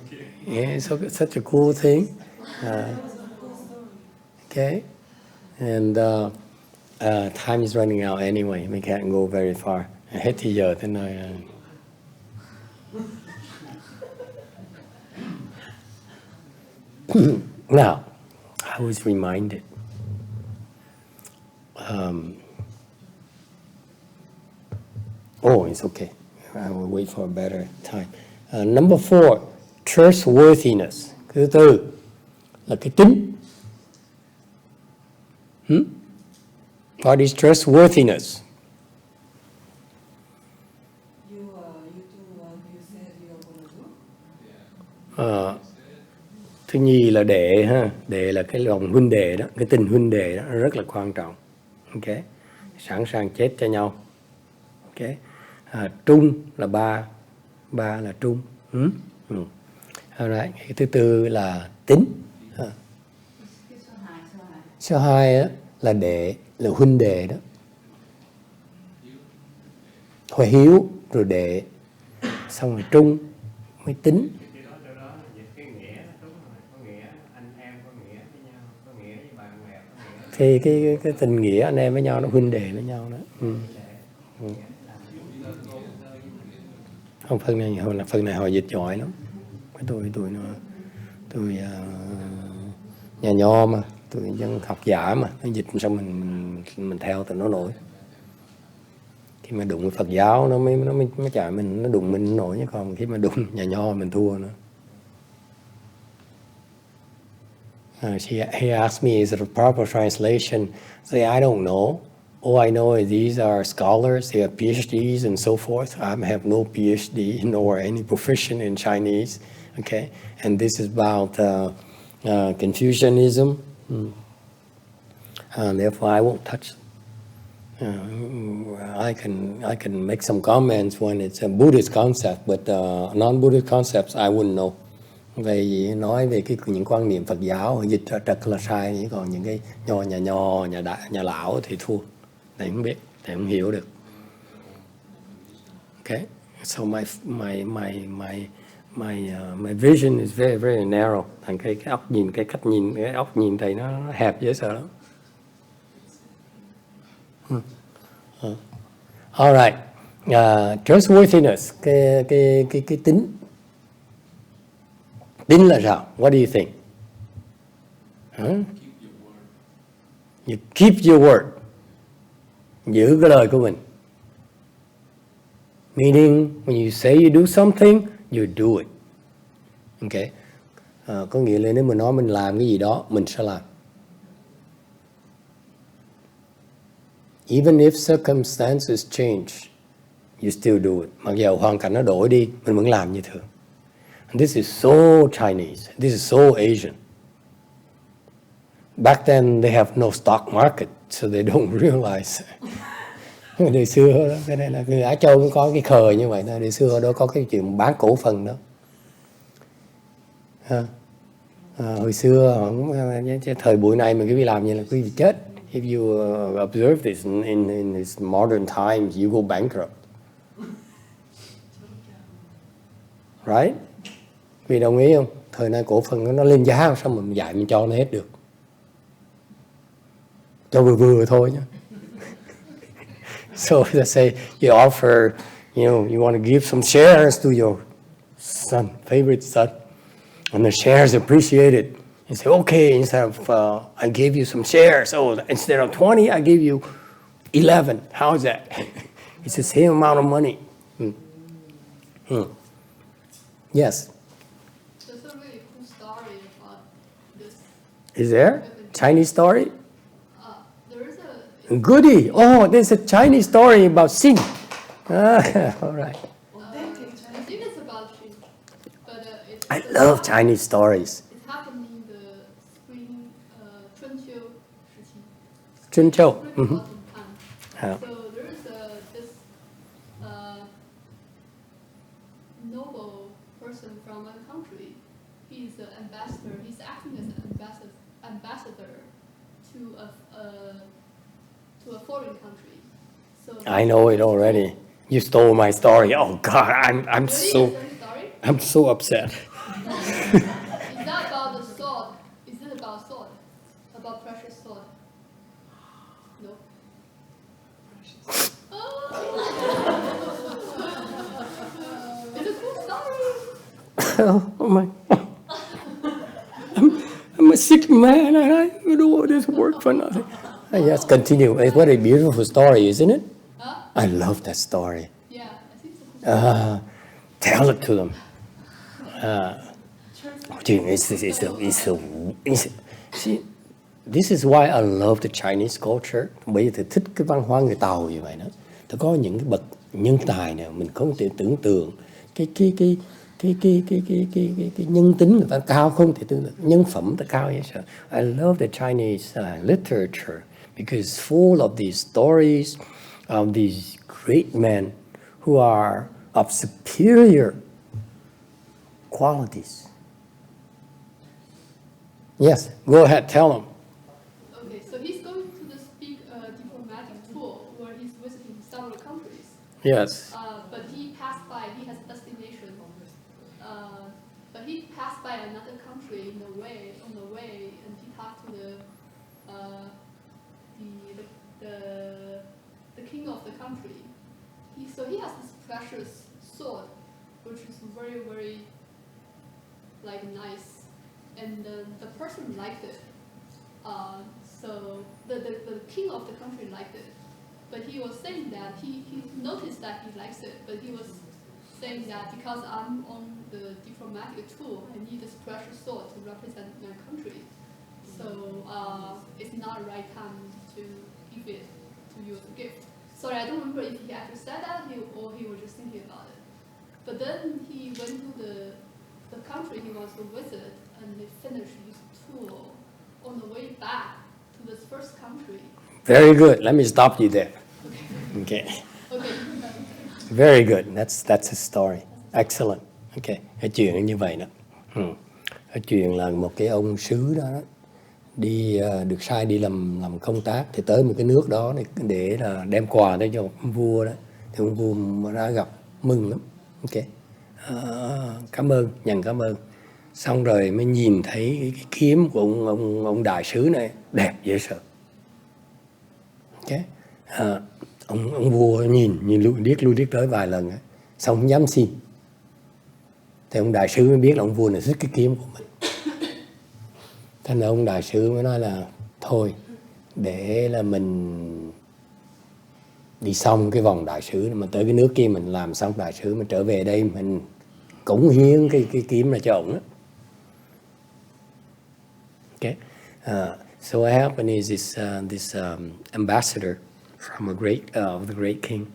Yeah, it's such a cool thing. Okay, and time is running out anyway. We can't go very far. Hết thì giờ thế này. Now, I was reminded. It's okay. I will wait for a better time. Number 4, trustworthiness. Thứ tư là cái tính. What is trustworthiness? You do what you said you're gonna do. Thứ nhì là đệ ha, đệ là cái lòng huynh đệ đó, cái tình huynh đệ đó nó rất là quan trọng. Ok, sẵn sàng chết cho nhau. Ok, trung là ba là trung. Alright. Cái thứ tư là tính. Số 2 đó là đệ, là huynh đệ đó. Hồi hiếu rồi đệ, xong rồi trung mới tính. Thì cái tình nghĩa anh em với nhau, nó huynh đệ với nhau đó. Không, phần này họ dịch giỏi lắm. Tôi nhà nho mà, tôi dân học giả mà, nó dịch xong mình theo tụi nó nổi. Khi mà đụng với Phật giáo nó mới chạy mình, nó đụng mình nó nổi, chứ còn khi mà đụng nhà nho mình thua nữa. He asked me, is it a proper translation? I say, I don't know. All I know is these are scholars, they have PhDs and so forth. I have no PhD nor any profession in Chinese. Okay, and this is about Confucianism. Therefore, I won't touch. I can make some comments when it's a Buddhist concept, but non-Buddhist concepts I wouldn't know. Về nói về những quan niệm Phật giáo dịch ra trật là sai, còn những cái nhà lão thì thua. Thầy không biết, thầy không hiểu được. Okay, so my vision is very very narrow. Thành cái óc nhìn, cái cách nhìn, cái óc nhìn thầy nó hẹp dễ sợ lắm. All right, trustworthiness, cái tính. Tính là sao? What do you think? You keep your word. Giữ cái lời của mình. Meaning, when you say you do something, you do it. Okay? Có nghĩa là nếu mình nói mình làm cái gì đó, mình sẽ làm. Even if circumstances change, you still do it. Mặc dù hoàn cảnh nó đổi đi, mình vẫn làm như thường. And this is so Chinese. This is so Asian. Back then they have no stock market, so they don't realize. Đời xưa đó, cái này là người Á Châu cũng có cái khờ như vậy đó. Đời xưa đó có cái chuyện bán cổ phần đó. Hồi xưa thời buổi này mình cứ đi làm như là quý vị chết. If you observe this in this modern times, you go bankrupt. Right? Vì đồng ý không? Thời nay cổ phần nó lên giá, sao mình dạy mình cho nó hết được? Cho vừa thôi nhé. So let's say you offer, you want to give some shares to your son, favorite son, and the shares appreciated. You say, okay, instead of I gave you some shares, instead of 20, I give you 11. How is that? It's the same amount of money. Yes. There's a really cool story about this. Is there? Chinese story? There is a... Goody! Oh, there's a Chinese story about sin. All right. I think it's about sheep, but it's... I love Chinese stories. It happened in the spring, 春秋时期. 春秋. Pretty autumn time. Yeah. So there is this noble person from a country he's an ambassador. He's acting as an ambassador to a foreign country. So I know it already. You stole my story. Oh God, I'm Sorry? so upset. Is that about the sword? Is it about sword? About precious sword? No. It's a cool story. Oh my! I'm a sick man, and I do all this work for nothing. Yes, continue. It's what a beautiful story, isn't it? Huh? I love that story. Yeah, I think it's a cool story. Tell it to them. See, this is why I love the Chinese culture. Bởi vì tôi thích cái văn hóa người Tàu như vậy đó. Tôi có những cái bậc nhân tài này mình không thể tưởng tượng cái nhân tính người ta cao, không thể tưởng tượng nhân phẩm người ta cao như sao. I love the Chinese literature because it's full of these stories of these great men who are of superior qualities. Yes, go ahead, tell them. Okay, so he's going to this big diplomatic tour where he's visiting several countries. Yes. But he passed by, he has a destination. But he passed by another country on the way, and he talked to the king of the country. So he has this precious sword, which is very, very nice, and the person liked it. So the king of the country liked it, but he was saying that he noticed that he likes it, but he was saying that because I'm on the diplomatic tour, I need this precious sword to represent my country. So it's not the right time to give it to you as a gift. Sorry, I don't remember if he actually said that or he was just thinking about it. But then he went to the country he wants to visit, and they finished his tour. On the way back to this first country. Very good. Let me stop you there. Okay. Okay. Very good. That's a story. Excellent. Okay. Cái chuyện là như vậy đó. Cái chuyện là một cái ông sứ đó đi được sai đi làm công tác thì tới một cái nước đó để là đem quà tới cho ông vua đó. Thì ông vua ra gặp mừng lắm. Ok. Cảm ơn, nhận cảm ơn. Xong rồi mới nhìn thấy cái kiếm của ông đại sứ này đẹp dễ sợ. Okay. Ông vua nhìn lui điếc tới vài lần ấy. Xong không dám xin. Thì ông đại sứ mới biết là ông vua này thích cái kiếm của mình. Thế nên ông đại sứ mới nói là thôi để là mình đi xong cái vòng đại sứ mà tới cái nước kia mình làm xong đại sứ mà trở về đây mình cống hiến cái kiếm này cho ông đó. Okay, so what happened is this ambassador from the great king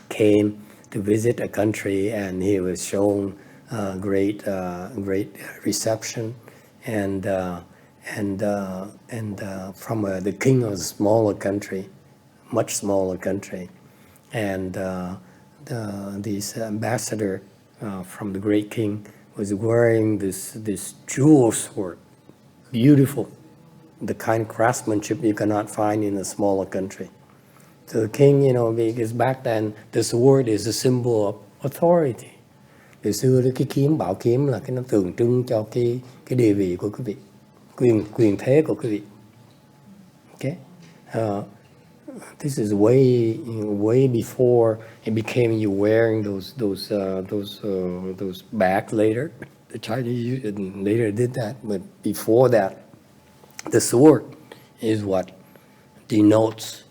came to visit a country, and he was shown great reception, and from the king of a smaller country, much smaller country, and this ambassador from the great king was wearing this jewel sword. Beautiful, the kind of craftsmanship you cannot find in a smaller country. So the king, because back then the sword is a symbol of authority. Từ xưa cái kiếm, bảo kiếm là cái nó tượng trưng cho cái địa vị của quý vị, quyền thế của quý vị. Okay, this is way before it became you wearing those bags later. The Chinese later did that, but before that, the sword is what denotes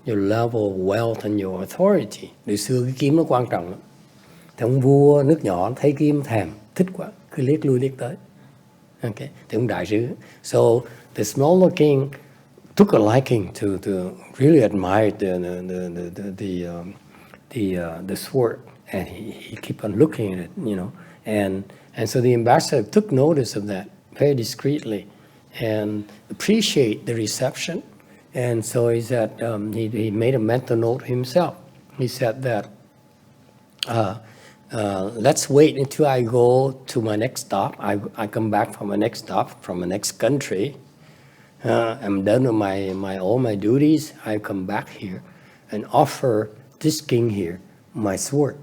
your level of wealth and your authority. Từ xưa cái kiếm nó quan trọng lắm. Thì ông vua nước nhỏ thấy kiếm thèm, thích quá, cứ liếc lui liếc tới. Okay, thì ông đại sứ. So the smaller king took a liking to really admire the sword, and he kept on looking at it, And so the ambassador took notice of that very discreetly and appreciate the reception. And so he said, he made a mental note himself. He said that let's wait until I go to my next stop. I come back from my next stop, from my next country. I'm done with all my duties. I come back here and offer this king here my sword.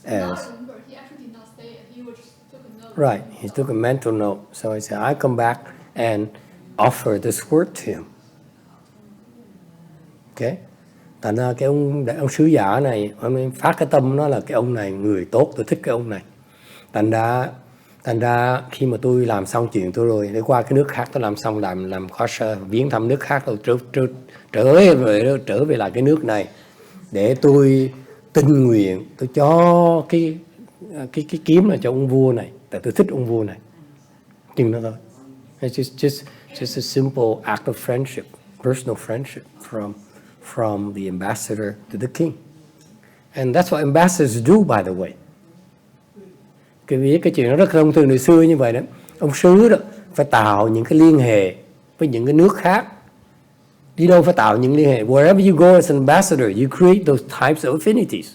As Remember, he actually did not say it. He just took a note. right, he took a mental note. So he said, I come back and offer the sword to him. Okay. Thành ra cái ông sứ giả này, ông phát cái tâm nó là cái ông này người tốt, tôi thích cái ông này. Thành ra khi mà tôi làm xong chuyện tôi rồi, để qua cái nước khác tôi làm xong làm khóa sơ, viếng thăm nước khác tôi trở về lại cái nước này để tôi tình nguyện tôi cho cái kiếm là cho ông vua này, tại tôi thích ông vua này. Chừng đó thôi. It's just a simple act of friendship, personal friendship from the ambassador to the king. And that's what ambassadors do, by the way. Cái chuyện nó rất thông thường từ xưa như vậy đó. Ông sứ đó phải tạo những cái liên hệ với những cái nước khác. Đi đâu phải tạo những liên hệ. Wherever you go as an ambassador, you create those types of affinities.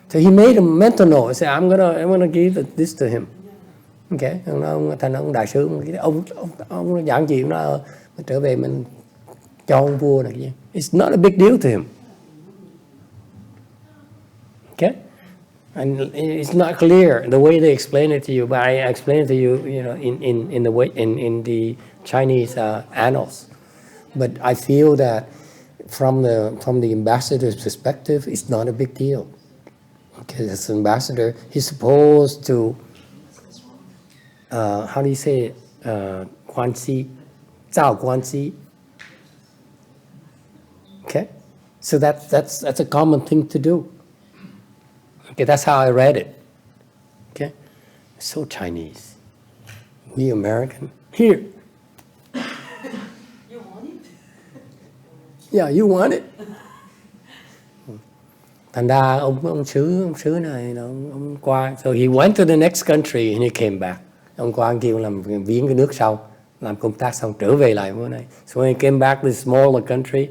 So he made a mental note. He said, I'm gonna give this to him. Okay, ông đại sứ, ông giảng chuyện đó, mình trở về mình cho ông vua này. It's not a big deal to him. Okay, and it's not clear the way they explain it to you, but I explain it to you, in the way in the Chinese annals. But I feel that from the ambassador's perspective, it's not a big deal. Because as an ambassador, he's supposed to how do you say it? 关系, 照关系. Okay, so that's a common thing to do. Okay, that's how I read it. Okay, so Chinese. We American here. You want it? Yeah, you want it. Thành ra ông sứ này ông qua. So he went to the next country and he came back. Ông qua ông kêu làm viếng cái nước sau, làm công tác xong trở về lại bữa này. So when he came back to the smaller country,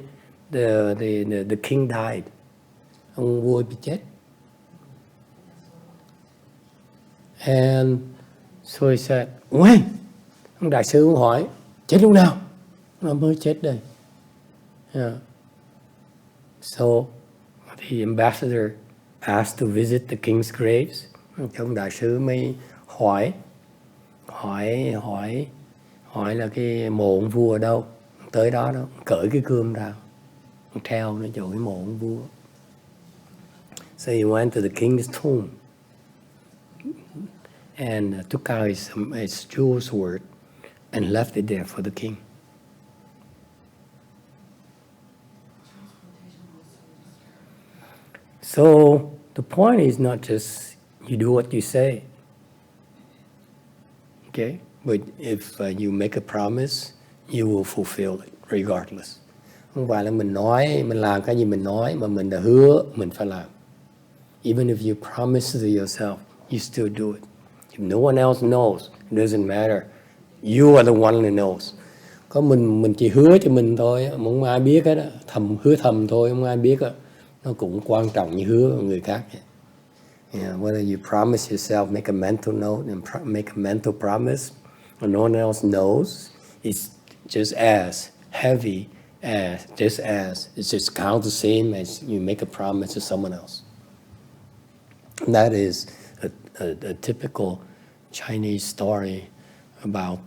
the king died. Ông vua bị chết. And so he said, wait. Ông đại sứ ông hỏi, chết lúc nào? Nó mới chết đây. Yeah. So the ambassador asked to visit the king's graves. Ông đại sứ mới hỏi là cái mộ ông vua ở đâu. Tới đó cởi cái gươm ra, treo nó chỗ cái mộ ông vua. So he went to the king's tomb and took out his jewel sword and left it there for the king. So the point is not just you do what you say. Okay? But if you make a promise, you will fulfill it regardless. Không phải là mình làm cái gì mình nói, mà mình đã hứa mình phải làm. Even if you promise to yourself, you still do it. If no one else knows, it doesn't matter. You are the one who knows. Có mình chỉ hứa cho mình thôi, không ai biết hết, hứa thầm thôi, không ai biết hết. Nó cũng quan trọng như hứa với người khác. Yeah, whether you promise yourself, make a mental note and make a mental promise, and no one else knows, it's just as heavy it just counts the same as you make a promise to someone else. And that is a typical Chinese story about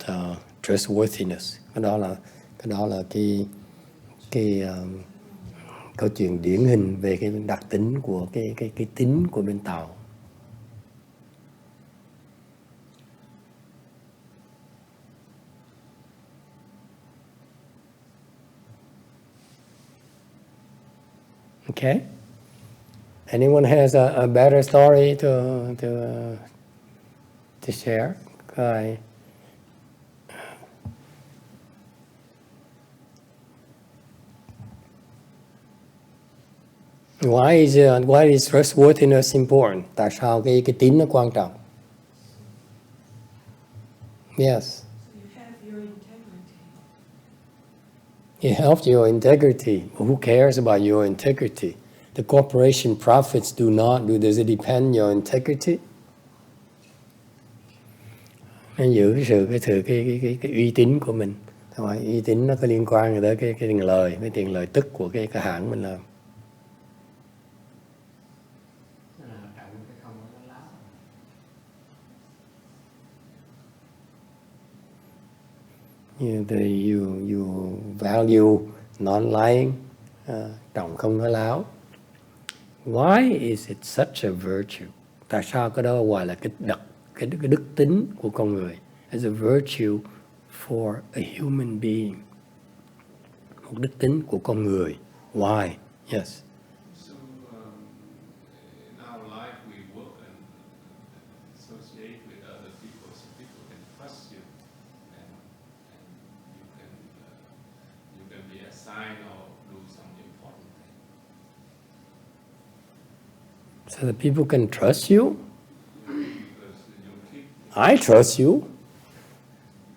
trustworthiness. Cái đó là cái câu chuyện điển hình về cái đặc tính của cái tính của bên Tàu. Okay. Anyone has a better story to share? Why is trustworthiness important? Tại sao cái tín nó quan trọng? Yes. So you have your integrity. It helps your integrity. Who cares about your integrity? The corporation profits does it depend on your integrity? Nó giữ cái uy tín của mình. Thôi, uy tín nó có liên quan tới cái tiền lời tức của cái hãng mình làm. Nó là trọng cái không có nó láo. You value non-lying, trọng không nói láo. Why is it such a virtue? Tại sao cái đó gọi là cái đức tính của con người? As a virtue for a human being. Một đức tính của con người. Why? Yes. So in our life we work and associate with other people, so people can trust you, and you can be assigned or do some important thing. So the people can trust you? Because you keep I trust you.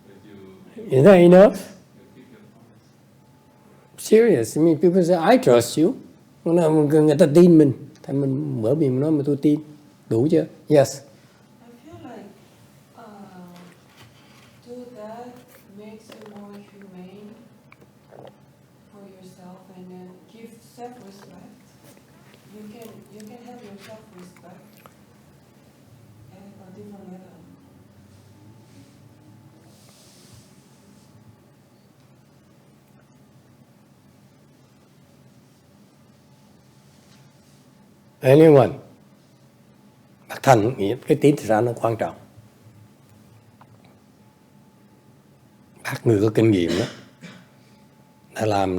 but you Is that enough? keep your promise. Serious. I mean, people say, I trust you. Người ta tin mình. Thì mình mở miệng nói mà tôi tin. Đủ chưa? Yes. I feel like do that makes you more humane for yourself, and then give self-respect. You can have your self-respect at a different level. Anyone? Bác Thành nghĩ cái tín thì ra nó quan trọng. Bác người có kinh nghiệm đó.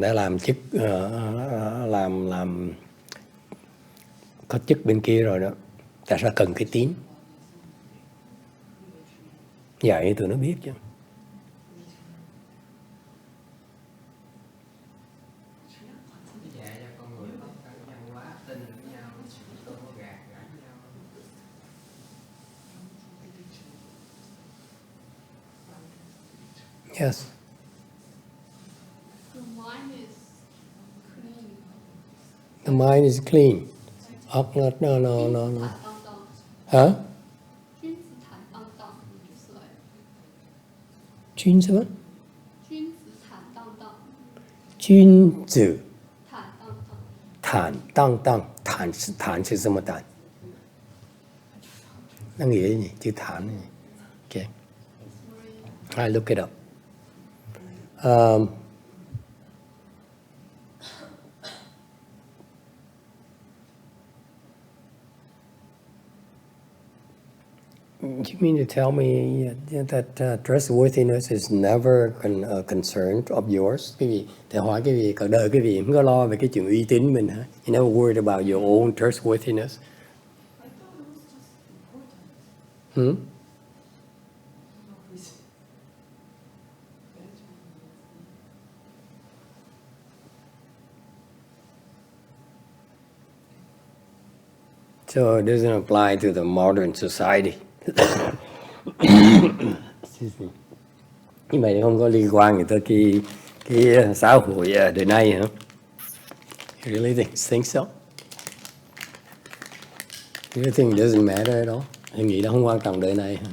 Đã làm chức làm có chức bên kia rồi đó. Tại sao cần cái tín? Dạy tụi nó biết chứ. Dạy cho con người có cái văn hóa tin với nhau, không có gạt nhau. Yes. The mind is clean. The mind is clean. No. 君子坦荡荡。 Hả? 君子坦荡荡，就是来 Chuyên什么？君子坦荡荡，君子坦荡荡。坦荡荡，坦是什么坦？nó nghĩa gì? Chữ thản gì? Okay. I look it up. You mean to tell me that trustworthiness is never a concern of yours? Cái gì? Thì hỏi cái gì? Cả đời cái gì không có lo về cái chuyện uy tín mình hả? You never worried about your own trustworthiness? I thought it was just important. Hmm? So it doesn't apply to the modern society. Nhưng mà không có liên quan gì tới cái xã hội đời nay hả? You really think so? You think it doesn't matter at all? Anh nghĩ nó không quan trọng đời này hả?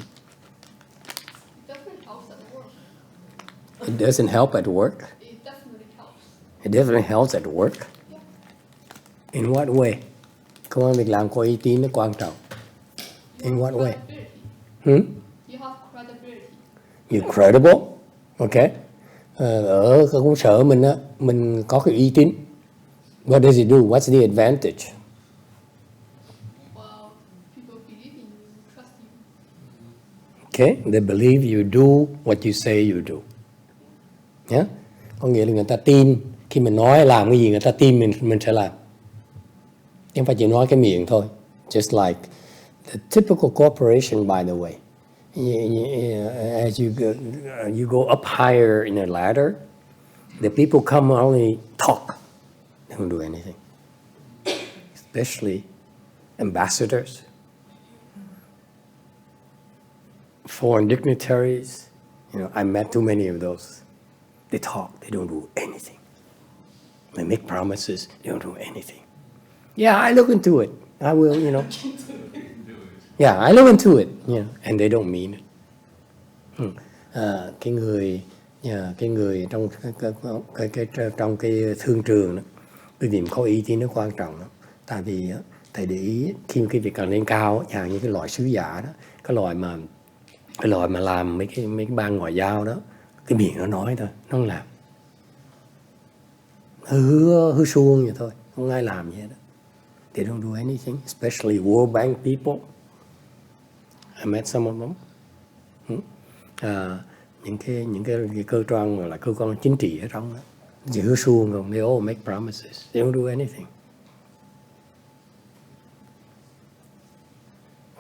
It definitely helps at work. It doesn't help at work? It definitely helps. It definitely helps at work. Yeah. In what way? Công ăn việc làm có uy tín nó quan trọng. In what way? Credibility. You have credibility. You're credible. Okay. Ở cái công sở mình á, mình có cái uy tín. What does it do? What's the advantage? Well, people believe in you, trust you. Okay. They believe you do what you say you do. Yeah? Có nghĩa là người ta tin khi mình nói làm cái gì người ta tin mình sẽ làm. Chứ không phải chỉ nói cái miệng thôi. Just like the typical corporation, by the way. As you go up higher in a ladder, the people come only talk. They don't do anything. Especially ambassadors, foreign dignitaries. I met too many of those. They talk, they don't do anything. They make promises, they don't do anything. Yeah, I look into it. I will, Yeah, I look into it, and they don't mean it. Cái người trong cái thương trường đó, cái điểm có uy tín nó quan trọng lắm. Tại vì thầy để ý khi mà cái việc càng lên cao, chẳng như cái loại sứ giả đó, cái loại mà làm mấy cái ban ngoại giao đó, cái miệng nó nói thôi, nó không làm, hứa suông vậy thôi, không ai làm gì hết đó. They don't do anything, especially World Bank people. I met some of them. Những cái cơ quan mà là cơ quan chính trị ở trong đó, chỉ hứa suông không, they all make promises, they don't do anything.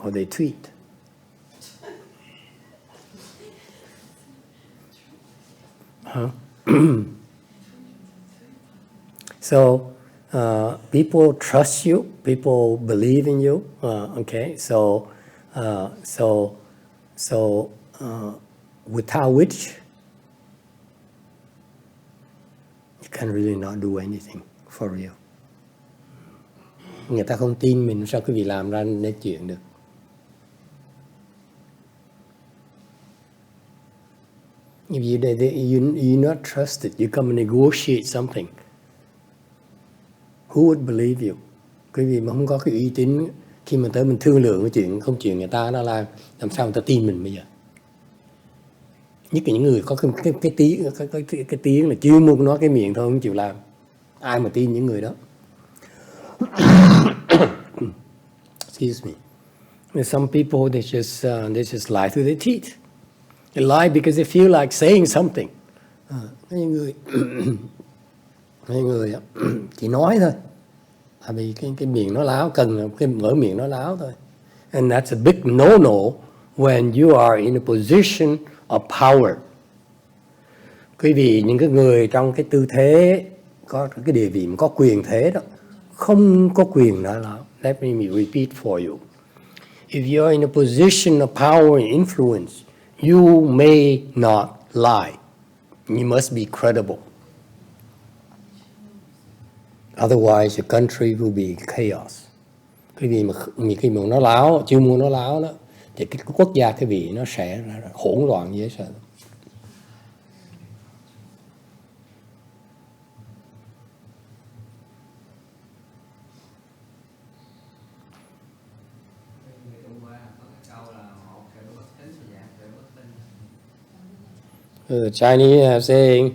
Or they tweet. So people trust you, people believe in you. Okay, so without which you can really not do anything for real. Người ta không tin mình, sao quý vị làm ra nên chuyện được? If you're not trusted, you come and negotiate something, who would believe you? Quý vị mà không có cái uy tín, khi mà tới mình thương lượng cái chuyện không chuyện người ta, nó làm sao người ta tin mình bây giờ? Nhất là những người có cái tiếng là chuyên môn nói cái miệng thôi, không chịu làm, ai mà tin những người đó? Excuse me. Some people they just lie through their teeth. They lie because they feel like saying something. Những người chỉ nói thôi, tại vì cái miệng nó láo, cần cái mở miệng nó láo thôi. And that's a big no-no when you are in a position of power. Quý vị, những cái người trong cái tư thế, có cái địa vị mà có quyền thế đó, không có quyền nói láo. Let me repeat for you. If you are in a position of power and influence, you may not lie. You must be credible. Otherwise, your country will be chaos. Cái gì mà nó láo, chưa mua nó láo đó, thì cái quốc gia cái vị nó sẽ hỗn loạn dễ sợ. The Chinese are saying,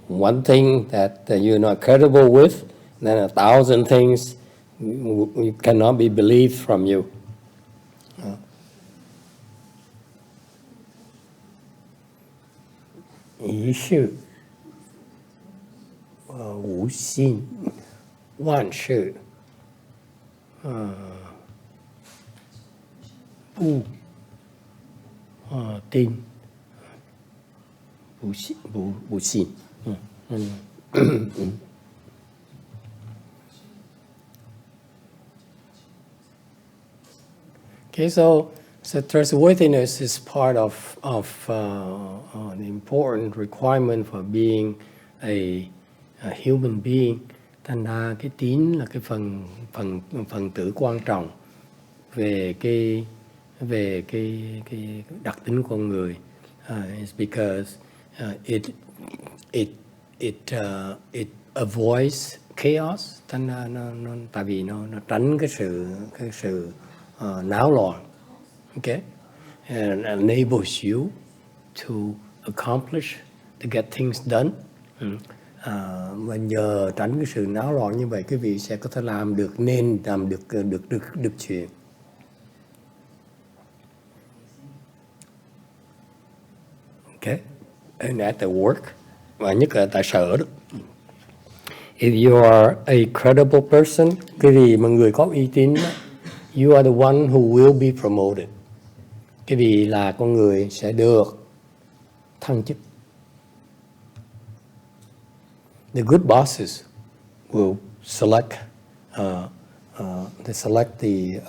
one thing that you're not credible with, then 1,000 things you cannot be believed from you. Ý sự, 无信，万事，不tin. 不信. Okay, so trustworthiness is part of the important requirement for being a human being. Thành ra cái tín là cái phần tử quan trọng về cái đặc tính con người. It's because it avoids chaos, tại vì nó tránh cái sự náo loạn. Okay, and enables you to accomplish, to get things done. Và nhờ tránh cái sự náo loạn như vậy, quý vị sẽ có thể làm được chuyện. Okay, and at the work, và nhất là tại sở đó. If you are a credible person, cái gì mà người có uy tín, you are the one who will be promoted. Cái gì là con người sẽ được thăng chức. The good bosses will select the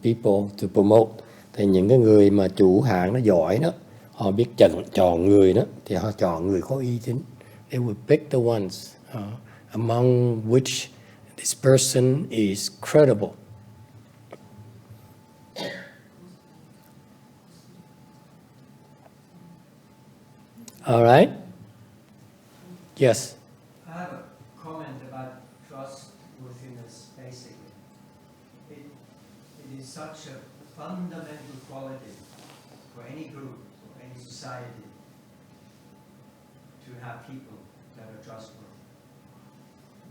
people to promote. Thì những cái người mà chủ hạng nó giỏi đó, họ biết chọn người đó, thì họ chọn người có uy tín. They will pick the ones among which this person is credible. All right? Yes. I have a comment about trustworthiness, basically. It is such a fundamental quality for any group, for any society, to have people that are trustworthy.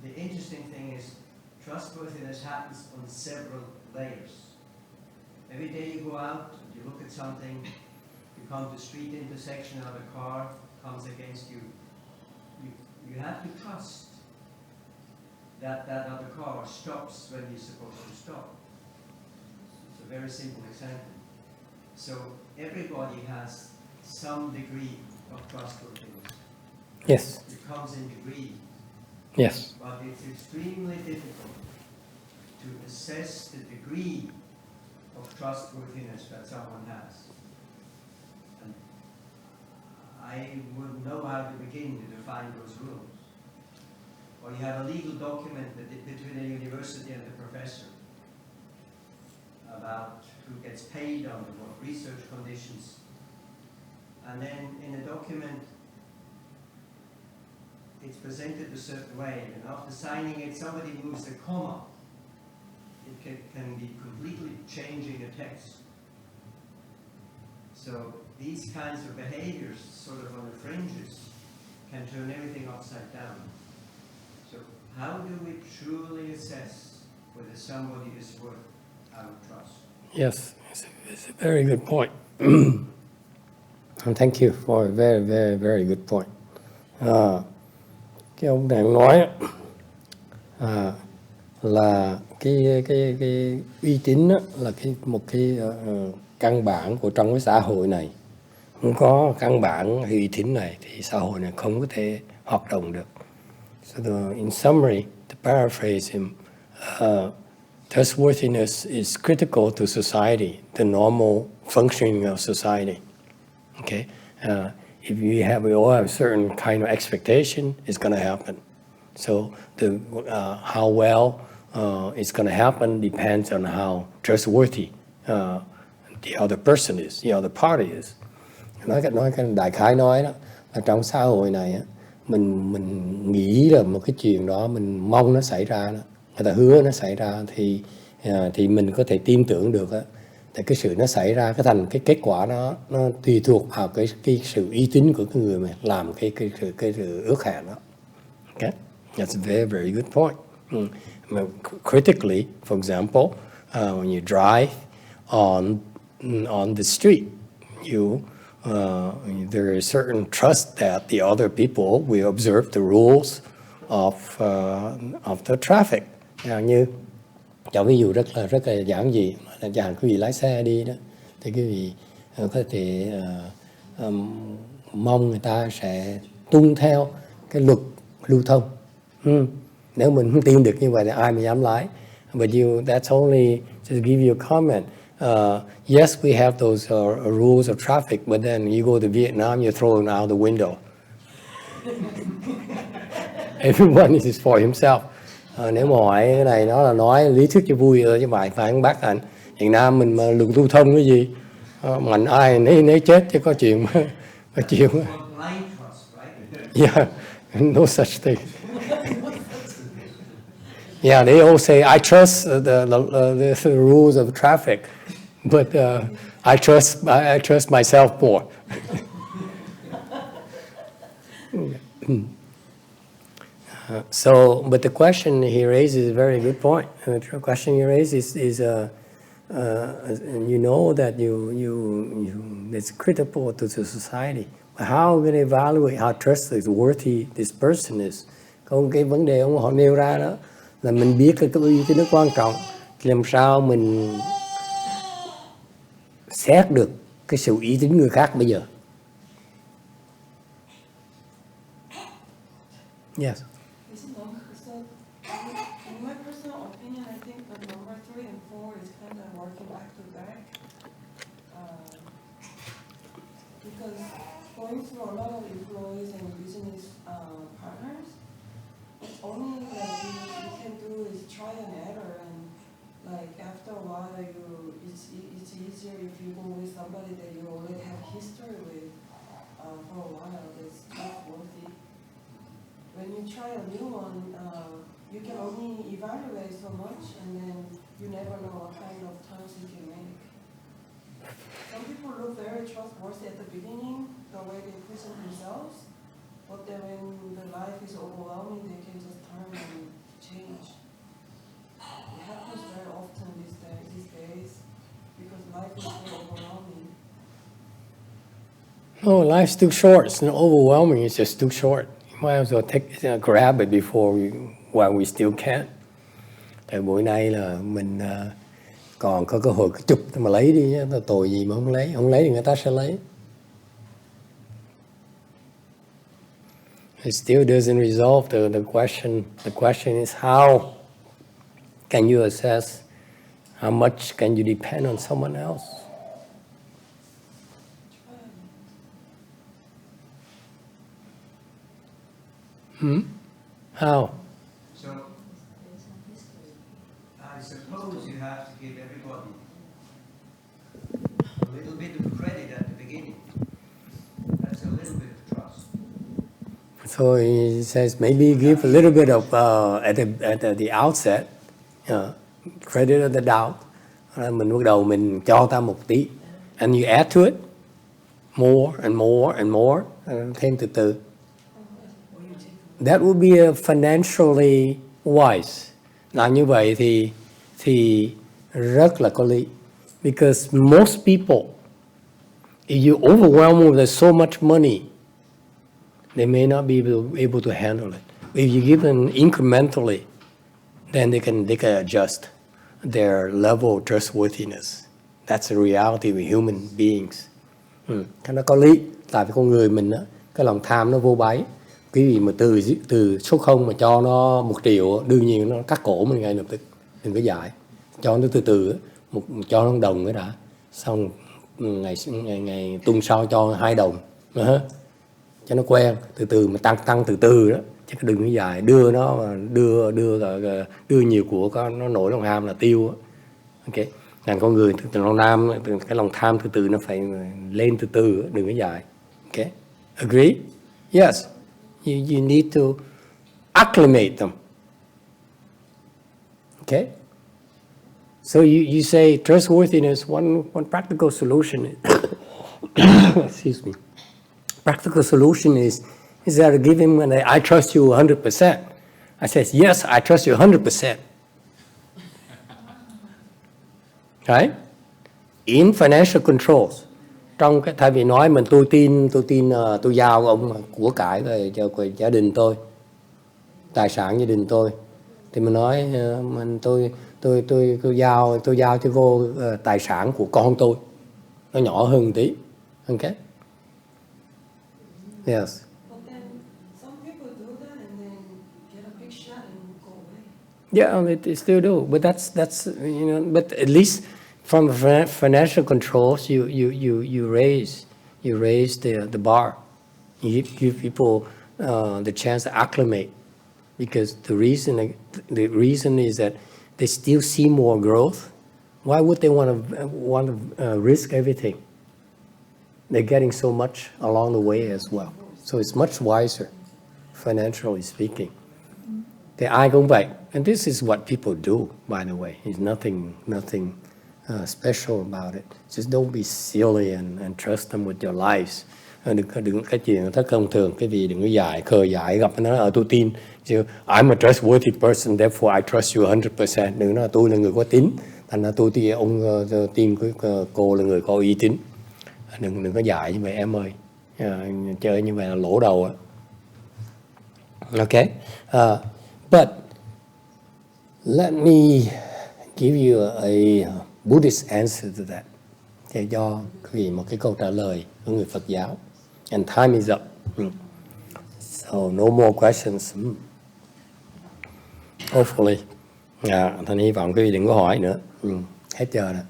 The interesting thing is, trustworthiness happens on several layers. Every day you go out, you look at something, you come to a street intersection, another car comes against you. You have to trust that that other car stops when you're supposed to stop. It's a very simple example. So everybody has some degree of trustworthiness. Yes. It comes in degree. Yes. But it's extremely difficult to assess the degree of trustworthiness that someone has. And I wouldn't know how to begin to define those rules. Or you have a legal document between the university and the professor about who gets paid under what research conditions. And then in the document, it's presented a certain way, and after signing it, somebody moves a comma. It can be completely changing a text. So these kinds of behaviors, sort of on the fringes, can turn everything upside down. So how do we truly assess whether somebody is worth our trust? Yes, it's a very good point. And thank you for a very, very, very good point. Cái ông đang nói là cái uy tín đó, là một cái căn bản của trong cái xã hội này. Không có căn bản uy tín này thì xã hội này không có thể hoạt động được. So in summary, to paraphrase him, trustworthiness is critical to society, the normal functioning of society. Okay, if you all have a certain kind of expectation, it's going to happen. So how well it's going to happen depends on how trustworthy the other person is, the other party is. Nói cái đại khái nói đó là trong xã hội này á, mình nghĩ là một cái chuyện đó, mình mong nó xảy ra đó, người ta hứa nó xảy ra thì mình có thể tin tưởng được á. Thì cái sự nó xảy ra cái kết quả nó tùy thuộc vào cái sự uy tín của cái người mà làm cái sự ước hẹn đó. Okay, that's a very, very good point. Critically, for example, when you drive on the street, there is certain trust that the other people will observe the rules of the traffic. Như cho ví dụ rất là giản dị, là chẳng quý vị lái xe đi đó, thì quý vị có thể mong người ta sẽ tuân theo cái luật lưu thông. Nếu mình không tin được như vậy thì ai mà dám lái? But that's only just give you a comment. Yes, we have those rules of traffic, but then you go to Vietnam, you throw them out the window. Everyone is for himself. Nếu mà hỏi cái này nó là nói lý thuyết cho vui thôi chứ phải không bác anh. Việt Nam mình mà luật lưu thông cái gì, mạnh ai nấy chết chứ có chuyện có chuyện. Yeah, no such thing. Yeah, they all say I trust the rules of traffic, but I trust myself more. So, but the question he raises is a very good point. The question he raises is you know that it's critical to the society. But how are we going to evaluate how trustworthy this person is? Còn cái vấn đề ông họ nêu ra đó là mình biết là cái uy tín nó quan trọng, thì làm sao mình xét được cái sự uy tín người khác bây giờ? Yes. So, in my personal opinion, I think that number 3 and 4 is kind of working back to back. Because going through a lot of employees and business partners, it's only that you can do is try and error, and like after a while, it's easier if you go with somebody that you already have history with. for a while is trustworthy. When you try a new one, you can only evaluate so much, and then you never know what kind of terms you can make. Some people look very trustworthy at the beginning, the way they present themselves, but then when the life is overwhelming, they can just turn and change. It happens very often these days because life is so overwhelming. No, life's too short. It's not overwhelming. It's just too short. You might as well grab it while we still can. Tại buổi nay là mình còn có cơ hội chụp mà lấy đi nhé. Tội gì mà không lấy thì người ta sẽ lấy. It still doesn't resolve the question. The question is how can you assess how much can you depend on someone else? How? So, I suppose you have to give everybody a little bit of credit at the beginning. That's a little bit of trust. So he says maybe give a little bit of at the outset, credit of the doubt. Mình bắt đầu mình cho ta một tí, and you add to it more and more and more, thêm từ từ. That would be a financially wise. Làm như vậy thì rất là có lý. Because most people, if you overwhelm them with so much money, they may not be able to handle it. If you give them incrementally, then they can adjust their level of trustworthiness. That's the reality with human beings. Cái nó có lý. Tại vì con người mình á, cái lòng tham nó vô báy. Cái gì mà từ số 0 mà cho nó 1 triệu, đương nhiên nó cắt cổ mình ngay lập tức. Đừng có dại. Cho nó từ từ, cho nó 1 đồng nữa đã. Xong ngày tuần sau cho 2 đồng. Cho nó quen, từ từ mà tăng từ từ đó. Chứ đừng có dài, đưa nó đưa nhiều của nó nổi lòng ham là tiêu đó. Ok. Còn con người cái lòng tham từ từ nó phải lên từ từ đó. Đừng có dài. Ok. Agree? Yes. You need to acclimate them. Okay? So you say trustworthiness, one practical solution excuse me. Practical solution is that to give him when I trust you 100%. I says, yes, I trust you 100%. Right? In financial controls. Trong cái thay vì nói mình tôi giao ông của cải về cho gia đình tôi, tài sản gia đình tôi, thì mình nói mình tôi giao cho cô tài sản của con tôi, nó nhỏ hơn một tí, ok? Yes. But then some people do that and then get a big shot and go away. Yeah, they still do, but that's but at least from financial controls, you raise the bar. You give people the chance to acclimate, because the reason is that they still see more growth. Why would they want to risk everything? They're getting so much along the way as well, so it's much wiser, financially speaking. Thì ai cũng vậy, and this is what people do, by the way. It's nothing special about it. Just don't be silly and trust them with your lives. Đừng cái chuyện thất thông thường, cái gì đừng có khờ dại gặp nó tôi tin. I'm a trustworthy person, therefore I trust you 100%. Đừng nói tôi là người có tín, thành ra tôi tin cô là người có uy tín. Đừng có dại như vậy em ơi. Chơi như vậy là lỗ đầu á. Okay? But let me give you a Buddhist answer to that. Để cho một cái câu trả lời của người Phật giáo. And time is up. So no more questions. Hopefully. Thành hy vọng quý vị đừng có hỏi nữa. Hết giờ rồi.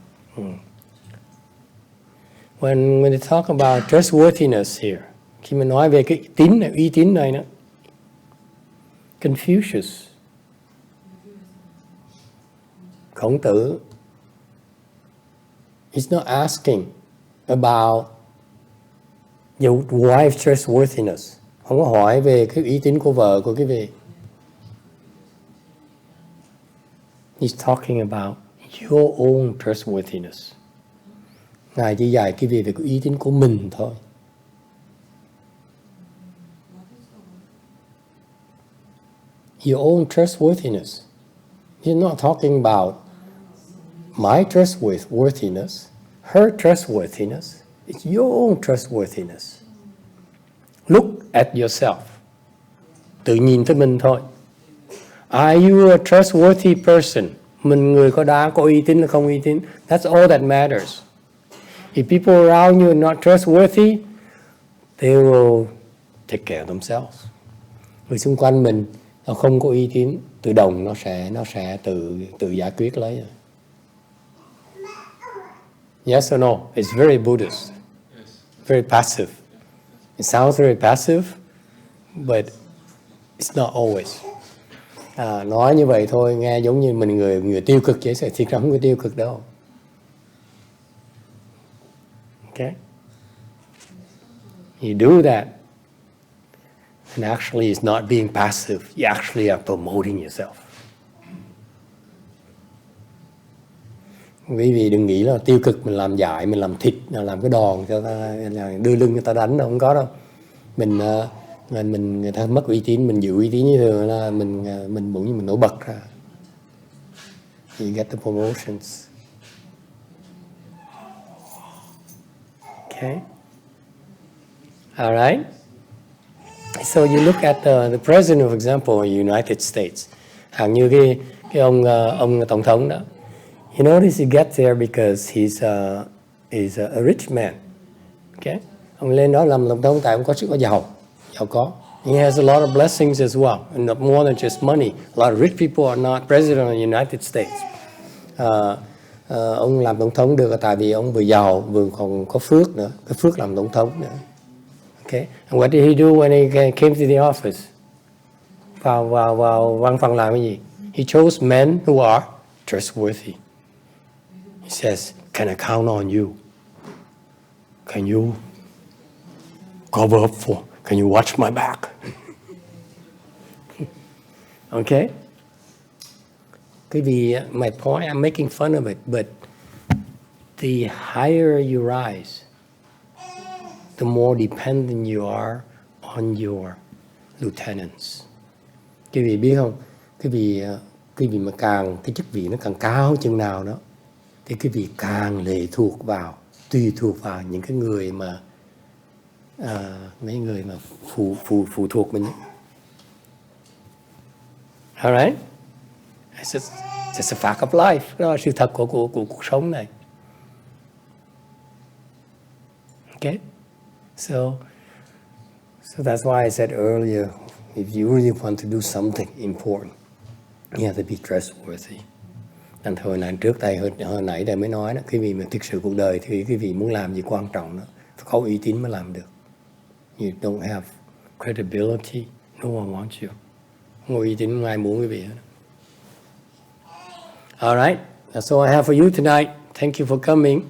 When they talk about trustworthiness here, khi mà nói về cái tín này, uy tín này nữa, Confucius, Khổng Tử, he's not asking about Your wife trustworthiness. Không có hỏi về cái uy tín của vợ của quý vị. He's talking about your own trustworthiness. Ngài chỉ dạy quý vị về cái uy tín của mình thôi. Your own trustworthiness. He's not talking about my trustworthiness, her trustworthiness. It's your own trustworthiness. Look at yourself. Tự nhìn tới mình thôi. Are you a trustworthy person? Mình người có uy tín hay không uy tín? That's all that matters. If people around you are not trustworthy, they will take care of themselves. Người xung quanh mình nó không có uy tín, tự động nó sẽ tự giải quyết lấy rồi. Yes or no? It's very Buddhist, very passive. It sounds very passive, but it's not always. Nói như vậy thôi, nghe giống như mình người tiêu cực vậy, thiệt ra không có tiêu cực đâu. Okay? You do that, and actually it's not being passive. You actually are promoting yourself. Quý vị đừng nghĩ là tiêu cực mình làm dại, mình làm thịt, làm cái đòn cho ta, đưa lưng người ta đánh đâu, không có đâu. Người ta mất uy tín, mình giữ uy tín như thường là mình bỗng nhiên mình nổi bật ra. You get the promotions. Okay. All right. So you look at the president, for example, of the United States. Hàng như cái ông tổng thống đó. You notice he gets there because he's a rich man. Okay. Ông lên đó làm tổng thống tại ông có giàu có. He has a lot of blessings as well, and not more than just money. A lot of rich people are not president of the United States. Ông làm tổng thống được tại vì ông vừa giàu vừa còn có phước nữa, cái phước làm tổng thống nữa. Okay. And what did he do when he came to the office? Vào văn phòng làm cái gì? He chose men who are trustworthy. He says, "Can I count on you? Can you cover up for? Can you watch my back?" Okay. Could be my point. I'm making fun of it, but the higher you rise, the more dependent you are on your lieutenants. Quý vị biết không? Quý vị mà cái chức vị nó càng cao chừng nào đó, thì quý vị càng tùy thuộc vào những cái người mà mấy người mà phụ thuộc mình. Alright? It's just a fact of life. Đó là sự thật của cuộc sống này. Okay? So that's why I said earlier, if you really want to do something important, you have to be trustworthy. And hồi nãy đây mới nói đó, quý vị mà thực sự cuộc đời thì quý vị muốn làm gì quan trọng đó, phải có uy tín mới làm được. You don't have credibility, no one wants you. Không có uy tín, không ai muốn quý vị hết. All right, that's all I have for you tonight. Thank you for coming.